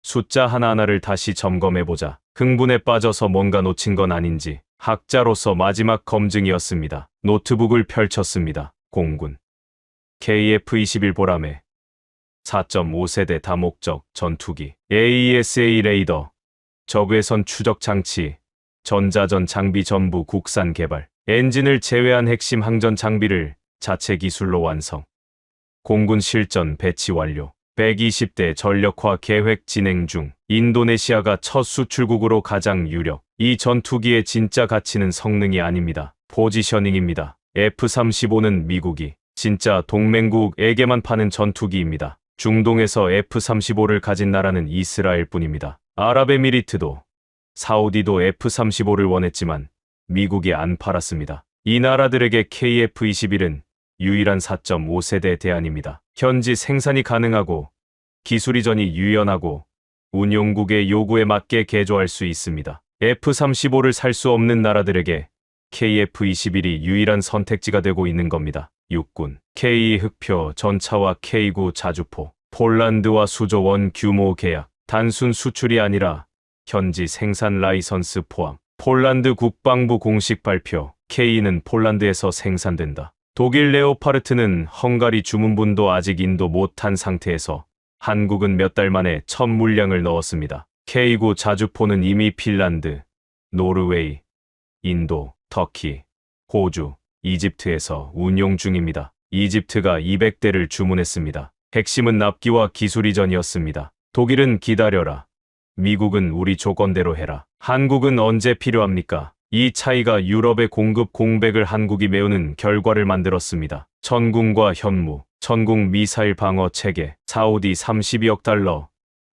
숫자 하나하나를 다시 점검해보자. 흥분에 빠져서 뭔가 놓친 건 아닌지 학자로서 마지막 검증이었습니다. 노트북을 펼쳤습니다. 공군 KF-21 보람에 4.5세대 다목적 전투기 AESA 레이더 적외선 추적 장치 전자전 장비 전부 국산 개발 엔진을 제외한 핵심 항전 장비를 자체 기술로 완성 공군 실전 배치 완료 120대 전력화 계획 진행 중 인도네시아가 첫 수출국으로 가장 유력 이 전투기의 진짜 가치는 성능이 아닙니다. 포지셔닝입니다. F-35는 미국이 진짜 동맹국에게만 파는 전투기입니다. 중동에서 F-35를 가진 나라는 이스라엘 뿐입니다. 아랍에미리트도 사우디도 F-35를 원했지만 미국이 안 팔았습니다. 이 나라들에게 KF-21은 유일한 4.5세대 대안입니다. 현지 생산이 가능하고 기술 이전이 유연하고 운용국의 요구에 맞게 개조할 수 있습니다. F-35를 살 수 없는 나라들에게 KF-21이 유일한 선택지가 되고 있는 겁니다. 육군 K 흑표 전차와 K9 자주포 폴란드와 수조원 규모 계약 단순 수출이 아니라 현지 생산 라이선스 포함 폴란드 국방부 공식 발표 K는 폴란드에서 생산된다. 독일 레오파르트는 헝가리 주문분도 아직 인도 못한 상태에서 한국은 몇 달 만에 첫 물량을 넣었습니다. K9 자주포는 이미 핀란드, 노르웨이, 인도, 터키, 호주, 이집트에서 운용 중입니다. 이집트가 200대를 주문했습니다. 핵심은 납기와 기술 이전이었습니다. 독일은 기다려라. 미국은 우리 조건대로 해라. 한국은 언제 필요합니까? 이 차이가 유럽의 공급 공백을 한국이 메우는 결과를 만들었습니다. 천궁과 현무, 천궁 미사일 방어 체계, 사우디 32억 달러,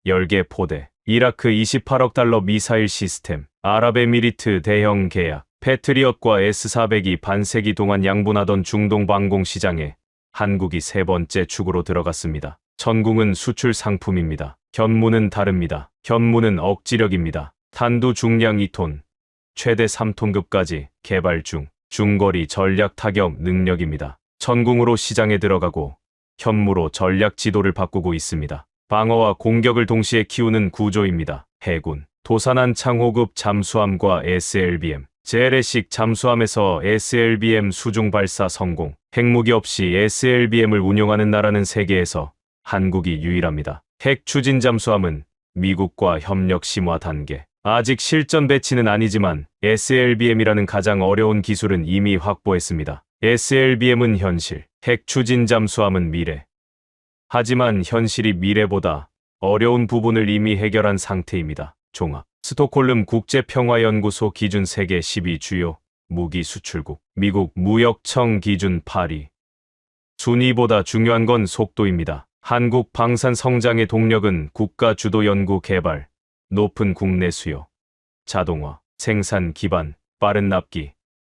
10개 포대, 이라크 28억 달러 미사일 시스템, 아랍에미리트 대형 계약, 패트리엇과 S-400이 반세기 동안 양분하던 중동 방공 시장에 한국이 세 번째 축으로 들어갔습니다. 천궁은 수출 상품입니다. 현무는 다릅니다. 현무는 억지력입니다. 탄두 중량 2톤, 최대 3톤급까지 개발 중, 중거리 전략 타격 능력입니다. 천궁으로 시장에 들어가고 현무로 전략 지도를 바꾸고 있습니다. 방어와 공격을 동시에 키우는 구조입니다. 해군, 도산한 창호급 잠수함과 SLBM, 재래식 잠수함에서 SLBM 수중 발사 성공, 핵무기 없이 SLBM을 운용하는 나라는 세계에서 한국이 유일합니다. 핵 추진 잠수함은 미국과 협력 심화 단계. 아직 실전 배치는 아니지만 SLBM이라는 가장 어려운 기술은 이미 확보했습니다. SLBM은 현실, 핵 추진 잠수함은 미래. 하지만 현실이 미래보다 어려운 부분을 이미 해결한 상태입니다. 종합. 스톡홀름 국제평화연구소 기준 세계 12 주요 무기 수출국. 미국 무역청 기준 8위. 순위보다 중요한 건 속도입니다. 한국 방산 성장의 동력은 국가 주도 연구 개발, 높은 국내 수요, 자동화, 생산 기반, 빠른 납기,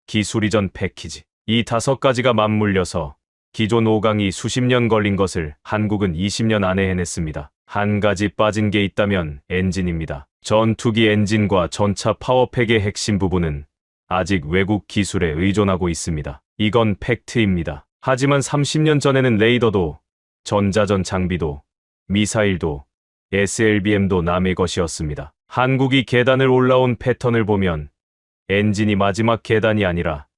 기술 이전 패키지. 이 5가지가 맞물려서 기존 5강이 수십 년 걸린 것을 한국은 20년 안에 해냈습니다. 한 가지 빠진 게 있다면 엔진입니다. 전투기 엔진과 전차 파워팩의 핵심 부분은 아직 외국 기술에 의존하고 있습니다. 이건 팩트입니다. 하지만 30년 전에는 레이더도, 전자전 장비도, 미사일도, SLBM도 남의 것이었습니다. 한국이 계단을 올라온 패턴을 보면 엔진이 마지막 계단이 아니라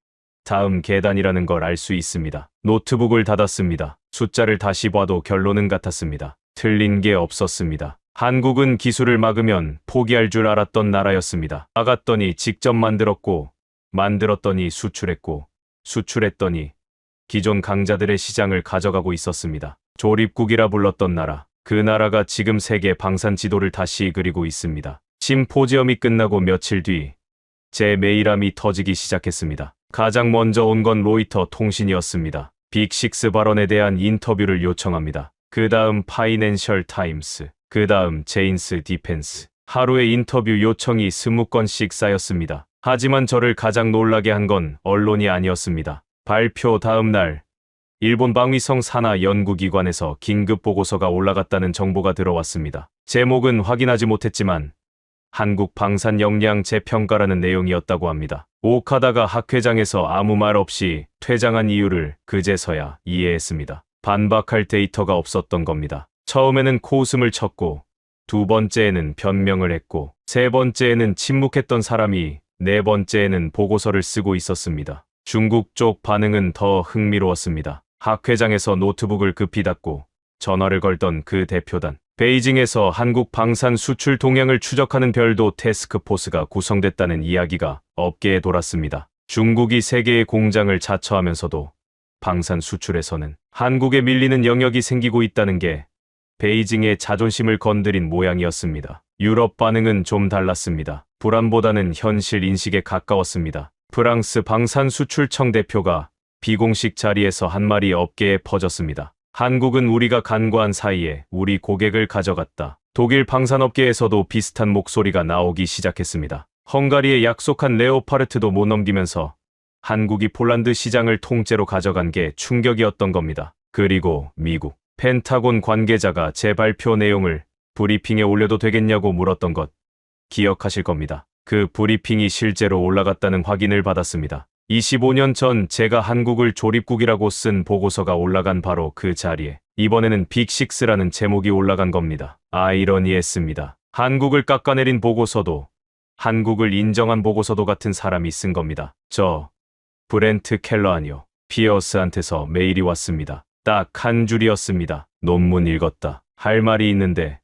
다음 계단이라는 걸 알 수 있습니다. 노트북을 닫았습니다. 숫자를 다시 봐도 결론은 같았습니다. 틀린 게 없었습니다. 한국은 기술을 막으면 포기할 줄 알았던 나라였습니다. 막았더니 직접 만들었고, 만들었더니 수출했고, 수출했더니 기존 강자들의 시장을 가져가고 있었습니다. 조립국이라 불렀던 나라. 그 나라가 지금 세계 방산 지도를 다시 그리고 있습니다. 심포지엄이 끝나고 며칠 뒤 제 메일함이 터지기 시작했습니다. 가장 먼저 온 건 로이터 통신이었습니다. 빅6 발언에 대한 인터뷰를 요청합니다. 그 다음 파이낸셜 타임스, 그 다음 제인스 디펜스. 하루에 인터뷰 요청이 20건씩 쌓였습니다. 하지만 저를 가장 놀라게 한 건 언론이 아니었습니다. 발표 다음 날 일본 방위성 산하 연구기관에서 긴급 보고서가 올라갔다는 정보가 들어왔습니다. 제목은 확인하지 못했지만 한국 방산 역량 재평가라는 내용이었다고 합니다. 오카다가 학회장에서 아무 말 없이 퇴장한 이유를 그제서야 이해했습니다. 반박할 데이터가 없었던 겁니다. 처음에는 코웃음을 쳤고, 두 번째에는 변명을 했고, 세 번째에는 침묵했던 사람이 네 번째에는 보고서를 쓰고 있었습니다. 중국 쪽 반응은 더 흥미로웠습니다. 학회장에서 노트북을 급히 닫고 전화를 걸던 그 대표단. 베이징에서 한국 방산 수출 동향을 추적하는 별도 태스크포스가 구성됐다는 이야기가 업계에 돌았습니다. 중국이 세계의 공장을 자처하면서도 방산 수출에서는 한국에 밀리는 영역이 생기고 있다는 게 베이징의 자존심을 건드린 모양이었습니다. 유럽 반응은 좀 달랐습니다. 불안보다는 현실 인식에 가까웠습니다. 프랑스 방산수출청 대표가 비공식 자리에서 한 말이 업계에 퍼졌습니다. 한국은 우리가 간과한 사이에 우리 고객을 가져갔다. 독일 방산업계에서도 비슷한 목소리가 나오기 시작했습니다. 헝가리에 약속한 레오파르트도 못 넘기면서 한국이 폴란드 시장을 통째로 가져간 게 충격이었던 겁니다. 그리고 미국 펜타곤 관계자가 제 발표 내용을 브리핑에 올려도 되겠냐고 물었던 것 기억하실 겁니다. 그 브리핑이 실제로 올라갔다는 확인을 받았습니다. 25년 전 제가 한국을 조립국이라고 쓴 보고서가 올라간 바로 그 자리에 이번에는 빅6라는 제목이 올라간 겁니다. 아이러니했습니다. 한국을 깎아내린 보고서도 한국을 인정한 보고서도 같은 사람이 쓴 겁니다. 저 브렌트 켈러 아니요. 피어스한테서 메일이 왔습니다. 딱 한 줄이었습니다. 논문 읽었다. 할 말이 있는데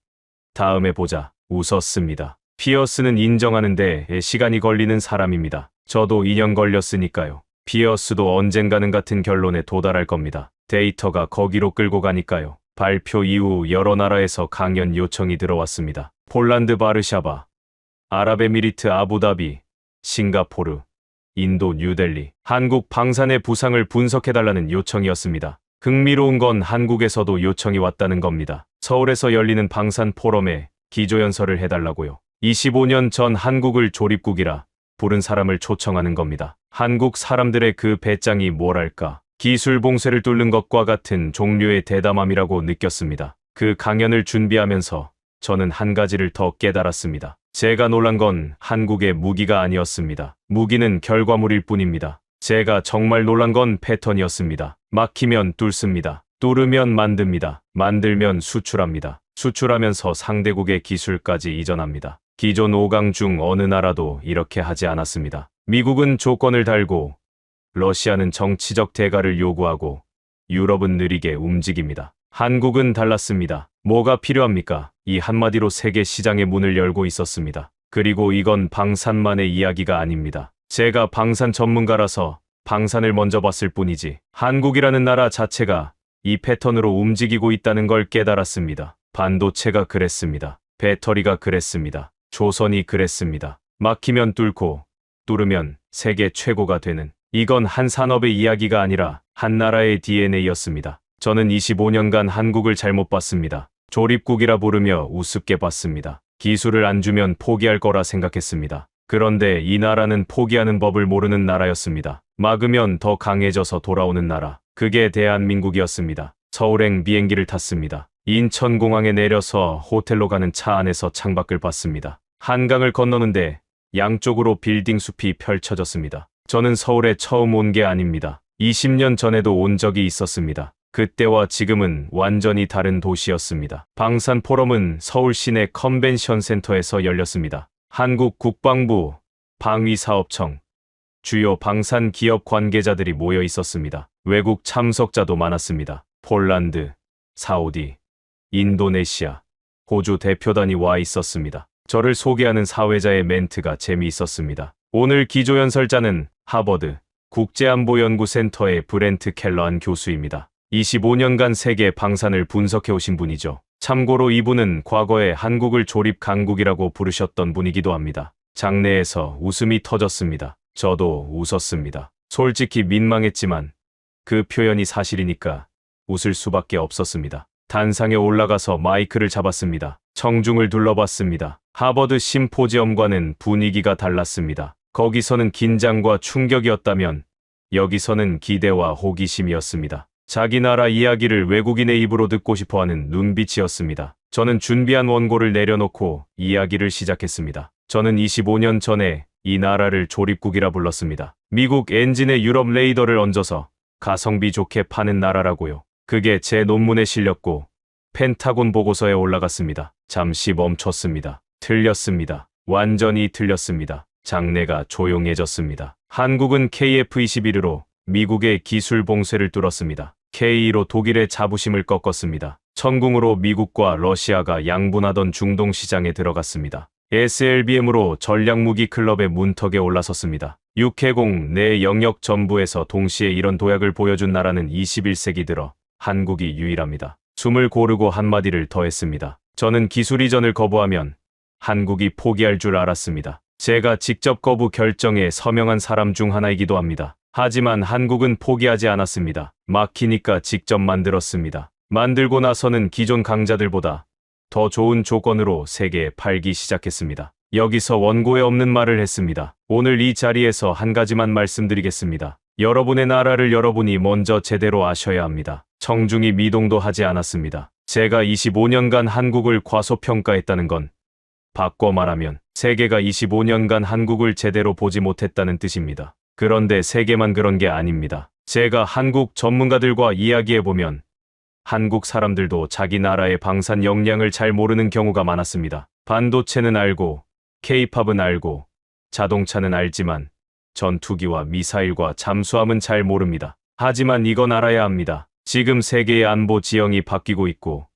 다음에 보자. 웃었습니다. 피어스는 인정하는데 시간이 걸리는 사람입니다. 저도 2년 걸렸으니까요. 피어스도 언젠가는 같은 결론에 도달할 겁니다. 데이터가 거기로 끌고 가니까요. 발표 이후 여러 나라에서 강연 요청이 들어왔습니다. 폴란드 바르샤바, 아랍에미리트 아부다비, 싱가포르, 인도 뉴델리, 한국 방산의 부상을 분석해달라는 요청이었습니다. 흥미로운 건 한국에서도 요청이 왔다는 겁니다. 서울에서 열리는 방산 포럼에 기조연설을 해달라고요. 25년 전 한국을 조립국이라 부른 사람을 초청하는 겁니다. 한국 사람들의 그 배짱이 뭐랄까, 기술 봉쇄를 뚫는 것과 같은 종류의 대담함이라고 느꼈습니다. 그 강연을 준비하면서 저는 한 가지를 더 깨달았습니다. 제가 놀란 건 한국의 무기가 아니었습니다. 무기는 결과물일 뿐입니다. 제가 정말 놀란 건 패턴이었습니다. 막히면 뚫습니다. 뚫으면 만듭니다. 만들면 수출합니다. 수출하면서 상대국의 기술까지 이전합니다. 기존 5강 중 어느 나라도 이렇게 하지 않았습니다. 미국은 조건을 달고, 러시아는 정치적 대가를 요구하고, 유럽은 느리게 움직입니다. 한국은 달랐습니다. 뭐가 필요합니까? 이 한마디로 세계 시장의 문을 열고 있었습니다. 그리고 이건 방산만의 이야기가 아닙니다. 제가 방산 전문가라서 방산을 먼저 봤을 뿐이지, 한국이라는 나라 자체가 이 패턴으로 움직이고 있다는 걸 깨달았습니다. 반도체가 그랬습니다. 배터리가 그랬습니다. 조선이 그랬습니다. 막히면 뚫고, 뚫으면 세계 최고가 되는, 이건 한 산업의 이야기가 아니라 한 나라의 DNA였습니다. 저는 25년간 한국을 잘못 봤습니다. 조립국이라 부르며 우습게 봤습니다. 기술을 안 주면 포기할 거라 생각했습니다. 그런데 이 나라는 포기하는 법을 모르는 나라였습니다. 막으면 더 강해져서 돌아오는 나라. 그게 대한민국이었습니다. 서울행 비행기를 탔습니다. 인천공항에 내려서 호텔로 가는 차 안에서 창밖을 봤습니다. 한강을 건너는데 양쪽으로 빌딩 숲이 펼쳐졌습니다. 저는 서울에 처음 온 게 아닙니다. 20년 전에도 온 적이 있었습니다. 그때와 지금은 완전히 다른 도시였습니다. 방산 포럼은 서울 시내 컨벤션 센터에서 열렸습니다. 한국 국방부, 방위사업청, 주요 방산 기업 관계자들이 모여 있었습니다. 외국 참석자도 많았습니다. 폴란드, 사우디, 인도네시아, 호주 대표단이 와 있었습니다. 저를 소개하는 사회자의 멘트가 재미있었습니다. 오늘 기조연설자는 하버드 국제안보연구센터의 브렌트 켈러한 교수입니다. 25년간 세계 방산을 분석해 오신 분이죠. 참고로 이분은 과거에 한국을 조립 강국이라고 부르셨던 분이기도 합니다. 장내에서 웃음이 터졌습니다. 저도 웃었습니다. 솔직히 민망했지만 그 표현이 사실이니까 웃을 수밖에 없었습니다. 단상에 올라가서 마이크를 잡았습니다. 청중을 둘러봤습니다. 하버드 심포지엄과는 분위기가 달랐습니다. 거기서는 긴장과 충격이었다면 여기서는 기대와 호기심이었습니다. 자기 나라 이야기를 외국인의 입으로 듣고 싶어하는 눈빛이었습니다. 저는 준비한 원고를 내려놓고 이야기를 시작했습니다. 저는 25년 전에 이 나라를 조립국이라 불렀습니다. 미국 엔진에 유럽 레이더를 얹어서 가성비 좋게 파는 나라라고요. 그게 제 논문에 실렸고 펜타곤 보고서에 올라갔습니다. 잠시 멈췄습니다. 틀렸습니다. 완전히 틀렸습니다. 장내가 조용해졌습니다. 한국은 KF-21으로 미국의 기술 봉쇄를 뚫었습니다. K2로 독일의 자부심을 꺾었습니다. 천궁으로 미국과 러시아가 양분하던 중동 시장에 들어갔습니다. SLBM으로 전략무기 클럽의 문턱에 올라섰습니다. 육해공 내 영역 전부에서 동시에 이런 도약을 보여준 나라는 21세기 들어 한국이 유일합니다. 숨을 고르고 한마디를 더했습니다. 저는 기술 이전을 거부하면 한국이 포기할 줄 알았습니다. 제가 직접 거부 결정에 서명한 사람 중 하나이기도 합니다. 하지만 한국은 포기하지 않았습니다. 막히니까 직접 만들었습니다. 만들고 나서는 기존 강자들보다 더 좋은 조건으로 세계에 팔기 시작했습니다. 여기서 원고에 없는 말을 했습니다. 오늘 이 자리에서 한 가지만 말씀드리겠습니다. 여러분의 나라를 여러분이 먼저 제대로 아셔야 합니다. 청중이 미동도 하지 않았습니다. 제가 25년간 한국을 과소평가했다는 건 바꿔 말하면 세계가 25년간 한국을 제대로 보지 못했다는 뜻입니다. 그런데 세계만 그런 게 아닙니다. 제가 한국 전문가들과 이야기해보면 한국 사람들도 자기 나라의 방산 역량을 잘 모르는 경우가 많았습니다. 반도체는 알고, K-팝은 알고, 자동차는 알지만 전투기와 미사일과 잠수함은 잘 모릅니다. 하지만 이건 알아야 합니다. 지금 세계의 안보 지형이 바뀌고 있고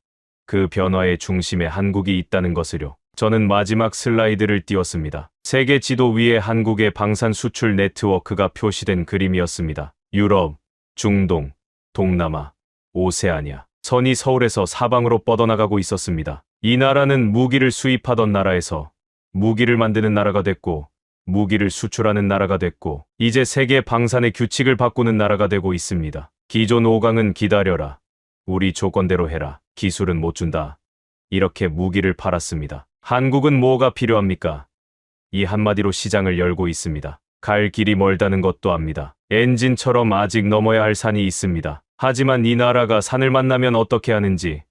그 변화의 중심에 한국이 있다는 것을요. 저는 마지막 슬라이드를 띄웠습니다. 세계 지도 위에 한국의 방산 수출 네트워크가 표시된 그림이었습니다. 유럽, 중동, 동남아, 오세아니아. 선이 서울에서 사방으로 뻗어나가고 있었습니다. 이 나라는 무기를 수입하던 나라에서 무기를 만드는 나라가 됐고 무기를 수출하는 나라가 됐고 이제 세계 방산의 규칙을 바꾸는 나라가 되고 있습니다. 기존 5강은 기다려라. 우리 조건대로 해라. 기술은 못 준다. 이렇게 무기를 팔았습니다. 한국은 뭐가 필요합니까? 이 한마디로 시장을 열고 있습니다. 갈 길이 멀다는 것도 압니다. 엔진처럼 아직 넘어야 할 산이 있습니다. 하지만 이 나라가 산을 만나면 어떻게 하는지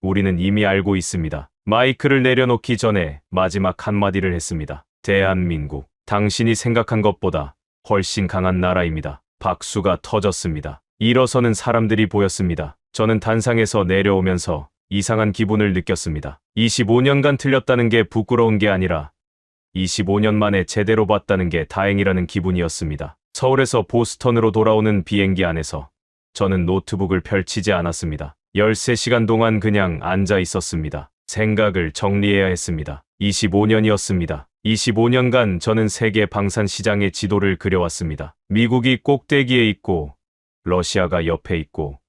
우리는 이미 알고 있습니다. 마이크를 내려놓기 전에 마지막 한마디를 했습니다. 대한민국, 당신이 생각한 것보다 훨씬 강한 나라입니다. 박수가 터졌습니다. 일어서는 사람들이 보였습니다. 저는 단상에서 내려오면서 이상한 기분을 느꼈습니다. 25년간 틀렸다는 게 부끄러운 게 아니라 25년 만에 제대로 봤다는 게 다행이라는 기분이었습니다. 서울에서 보스턴으로 돌아오는 비행기 안에서 저는 노트북을 펼치지 않았습니다. 13시간 동안 그냥 앉아 있었습니다. 생각을 정리해야 했습니다. 25년이었습니다. 25년간 저는 세계 방산 시장의 지도를 그려왔습니다. 미국이 꼭대기에 있고 러시아가 옆에 있고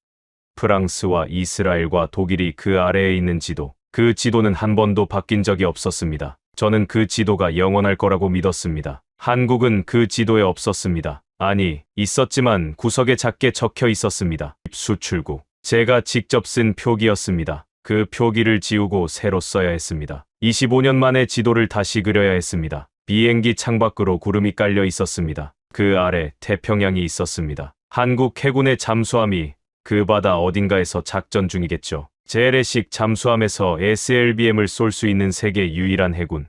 프랑스와 이스라엘과 독일이 그 아래에 있는 지도. 그 지도는 한 번도 바뀐 적이 없었습니다. 저는 그 지도가 영원할 거라고 믿었습니다. 한국은 그 지도에 없었습니다. 아니, 있었지만 구석에 작게 적혀 있었습니다. 수출국. 제가 직접 쓴 표기였습니다. 그 표기를 지우고 새로 써야 했습니다. 25년 만에 지도를 다시 그려야 했습니다. 비행기 창밖으로 구름이 깔려 있었습니다. 그 아래 태평양이 있었습니다. 한국 해군의 잠수함이 그 바다 어딘가에서 작전 중이겠죠. 재래식 잠수함에서 SLBM을 쏠 수 있는 세계 유일한 해군.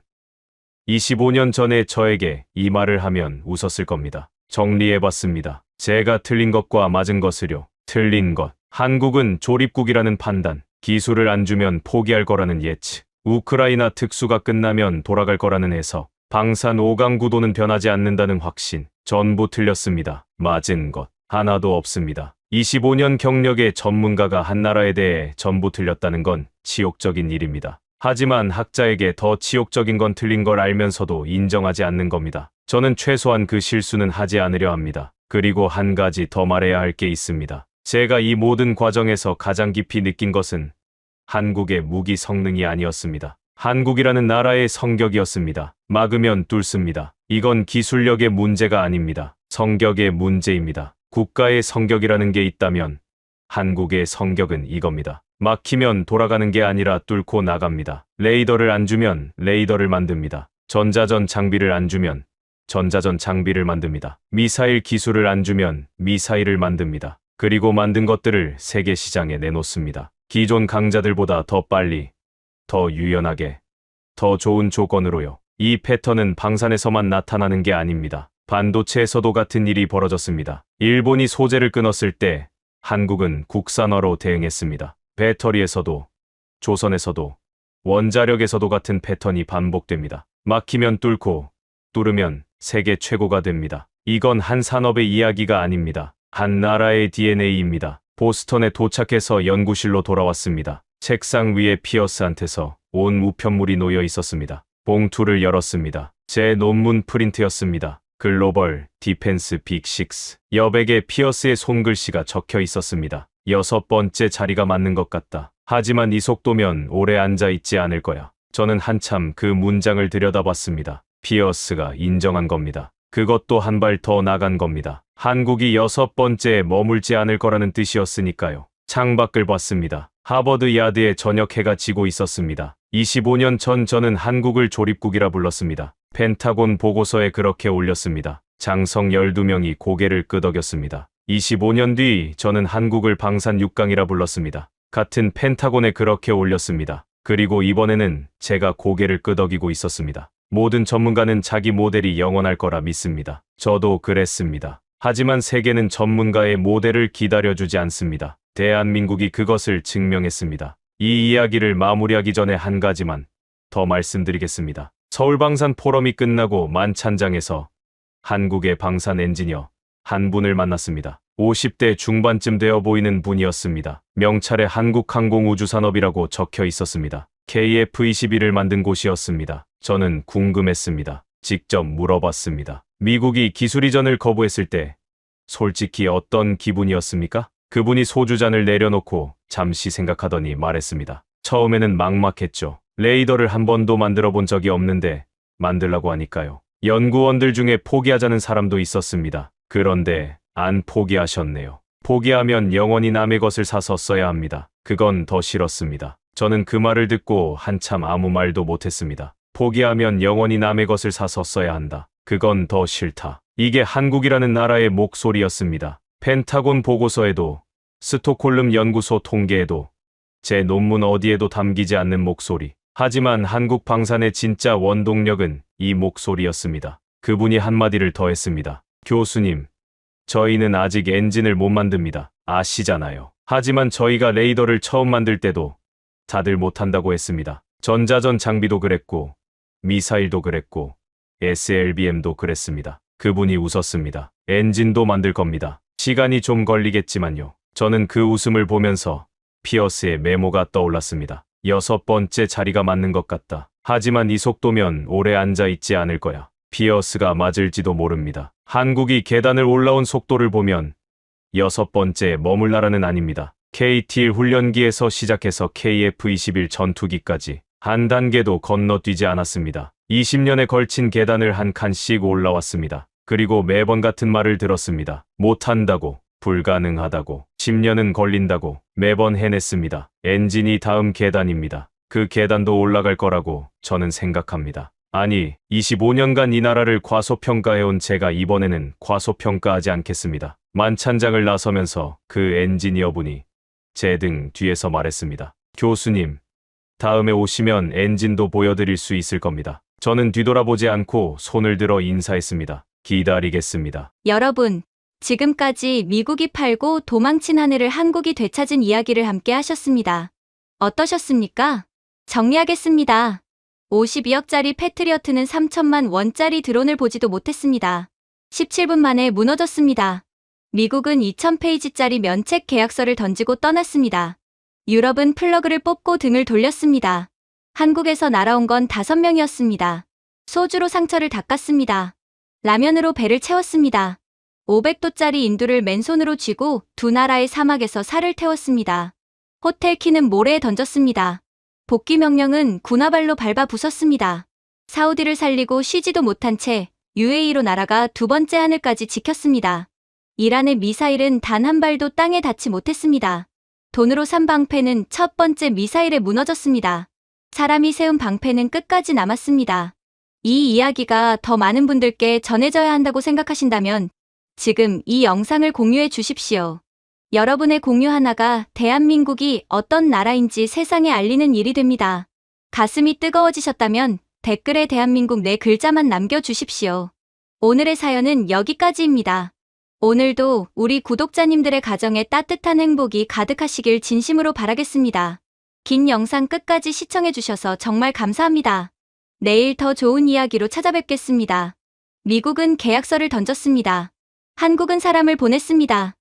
25년 전에 저에게 이 말을 하면 웃었을 겁니다. 정리해봤습니다. 제가 틀린 것과 맞은 것을요. 틀린 것. 한국은 조립국이라는 판단. 기술을 안 주면 포기할 거라는 예측. 우크라이나 특수가 끝나면 돌아갈 거라는 해석. 방산 5강 구도는 변하지 않는다는 확신. 전부 틀렸습니다. 맞은 것 하나도 없습니다. 25년 경력의 전문가가 한 나라에 대해 전부 틀렸다는 건 치욕적인 일입니다. 하지만 학자에게 더 치욕적인 건 틀린 걸 알면서도 인정하지 않는 겁니다. 저는 최소한 그 실수는 하지 않으려 합니다. 그리고 한 가지 더 말해야 할 게 있습니다. 제가 이 모든 과정에서 가장 깊이 느낀 것은 한국의 무기 성능이 아니었습니다. 한국이라는 나라의 성격이었습니다. 막으면 뚫습니다. 이건 기술력의 문제가 아닙니다. 성격의 문제입니다. 국가의 성격이라는 게 있다면 한국의 성격은 이겁니다. 막히면 돌아가는 게 아니라 뚫고 나갑니다. 레이더를 안 주면 레이더를 만듭니다. 전자전 장비를 안 주면 전자전 장비를 만듭니다. 미사일 기술을 안 주면 미사일을 만듭니다. 그리고 만든 것들을 세계 시장에 내놓습니다. 기존 강자들보다 더 빨리, 더 유연하게, 더 좋은 조건으로요. 이 패턴은 방산에서만 나타나는 게 아닙니다. 반도체에서도 같은 일이 벌어졌습니다. 일본이 소재를 끊었을 때 한국은 국산화로 대응했습니다. 배터리에서도, 조선에서도, 원자력에서도 같은 패턴이 반복됩니다. 막히면 뚫고, 뚫으면 세계 최고가 됩니다. 이건 한 산업의 이야기가 아닙니다. 한 나라의 DNA입니다. 보스턴에 도착해서 연구실로 돌아왔습니다. 책상 위에 피어스한테서 온 우편물이 놓여 있었습니다. 봉투를 열었습니다. 제 논문 프린트였습니다. 글로벌 디펜스 빅6. 여백에 피어스의 손글씨가 적혀 있었습니다. 6번째 자리가 맞는 것 같다. 하지만 이 속도면 오래 앉아 있지 않을 거야. 저는 한참 그 문장을 들여다봤습니다. 피어스가 인정한 겁니다. 그것도 한 발 더 나간 겁니다. 한국이 6번째에 머물지 않을 거라는 뜻이었으니까요. 창밖을 봤습니다. 하버드 야드에 저녁 해가 지고 있었습니다. 25년 전 저는 한국을 조립국이라 불렀습니다. 펜타곤 보고서에 그렇게 올렸습니다. 장성 12명이 고개를 끄덕였습니다. 25년 뒤 저는 한국을 방산 6강이라 불렀습니다. 같은 펜타곤에 그렇게 올렸습니다. 그리고 이번에는 제가 고개를 끄덕이고 있었습니다. 모든 전문가는 자기 모델이 영원할 거라 믿습니다. 저도 그랬습니다. 하지만 세계는 전문가의 모델을 기다려주지 않습니다. 대한민국이 그것을 증명했습니다. 이 이야기를 마무리하기 전에 한 가지만 더 말씀드리겠습니다. 서울방산 포럼이 끝나고 만찬장에서 한국의 방산 엔지니어 한 분을 만났습니다. 50대 중반쯤 되어 보이는 분이었습니다. 명찰에 한국항공우주산업이라고 적혀 있었습니다. KF-21을 만든 곳이었습니다. 저는 궁금했습니다. 직접 물어봤습니다. 미국이 기술 이전을 거부했을 때 솔직히 어떤 기분이었습니까? 그분이 소주잔을 내려놓고 잠시 생각하더니 말했습니다. 처음에는 막막했죠. 레이더를 한 번도 만들어 본 적이 없는데 만들라고 하니까요. 연구원들 중에 포기하자는 사람도 있었습니다. 그런데 안 포기하셨네요. 포기하면 영원히 남의 것을 사서 써야 합니다. 그건 더 싫었습니다. 저는 그 말을 듣고 한참 아무 말도 못했습니다. 포기하면 영원히 남의 것을 사서 써야 한다. 그건 더 싫다. 이게 한국이라는 나라의 목소리였습니다. 펜타곤 보고서에도, 스톡홀름 연구소 통계에도, 제 논문 어디에도 담기지 않는 목소리. 하지만 한국 방산의 진짜 원동력은 이 목소리였습니다. 그분이 한마디를 더 했습니다. 교수님, 저희는 아직 엔진을 못 만듭니다. 아시잖아요. 하지만 저희가 레이더를 처음 만들 때도 다들 못한다고 했습니다. 전자전 장비도 그랬고, 미사일도 그랬고, SLBM도 그랬습니다. 그분이 웃었습니다. 엔진도 만들 겁니다. 시간이 좀 걸리겠지만요. 저는 그 웃음을 보면서 피어스의 메모가 떠올랐습니다. 6번째 자리가 맞는 것 같다. 하지만 이 속도면 오래 앉아 있지 않을 거야. 피어스가 맞을지도 모릅니다. 한국이 계단을 올라온 속도를 보면 6번째에 머물나라는 아닙니다. KT 훈련기에서 시작해서 KF-21 전투기까지 한 단계도 건너뛰지 않았습니다. 20년에 걸친 계단을 한 칸씩 올라왔습니다. 그리고 매번 같은 말을 들었습니다. 못한다고, 불가능하다고, 10년은 걸린다고 매번 해냈습니다. 엔진이 다음 계단입니다. 그 계단도 올라갈 거라고 저는 생각합니다. 아니, 25년간 이 나라를 과소평가해온 제가 이번에는 과소평가하지 않겠습니다. 만찬장을 나서면서 그 엔지니어분이 제 등 뒤에서 말했습니다. 교수님, 다음에 오시면 엔진도 보여드릴 수 있을 겁니다. 저는 뒤돌아보지 않고 손을 들어 인사했습니다. 기다리겠습니다. 여러분, 지금까지 미국이 팔고 도망친 하늘을 한국이 되찾은 이야기를 함께 하셨습니다. 어떠셨습니까? 정리하겠습니다. 52억짜리 패트리어트는 3천만 원짜리 드론을 보지도 못했습니다. 17분 만에 무너졌습니다. 미국은 2000페이지짜리 면책 계약서를 던지고 떠났습니다. 유럽은 플러그를 뽑고 등을 돌렸습니다. 한국에서 날아온 건 5명이었습니다. 소주로 상처를 닦았습니다. 라면으로 배를 채웠습니다. 500도짜리 인두를 맨손으로 쥐고 두 나라의 사막에서 살을 태웠습니다. 호텔 키는 모래에 던졌습니다. 복귀 명령은 군화발로 밟아 부쉈습니다. 사우디를 살리고 쉬지도 못한 채 UAE로 날아가 두 번째 하늘까지 지켰습니다. 이란의 미사일은 단 한 발도 땅에 닿지 못했습니다. 돈으로 산 방패는 첫 번째 미사일에 무너졌습니다. 사람이 세운 방패는 끝까지 남았습니다. 이 이야기가 더 많은 분들께 전해져야 한다고 생각하신다면 지금 이 영상을 공유해 주십시오. 여러분의 공유 하나가 대한민국이 어떤 나라인지 세상에 알리는 일이 됩니다. 가슴이 뜨거워지셨다면 댓글에 대한민국 네 글자만 남겨주십시오. 오늘의 사연은 여기까지입니다. 오늘도 우리 구독자님들의 가정에 따뜻한 행복이 가득하시길 진심으로 바라겠습니다. 긴 영상 끝까지 시청해주셔서 정말 감사합니다. 내일 더 좋은 이야기로 찾아뵙겠습니다. 미국은 계약서를 던졌습니다. 한국은 사람을 보냈습니다.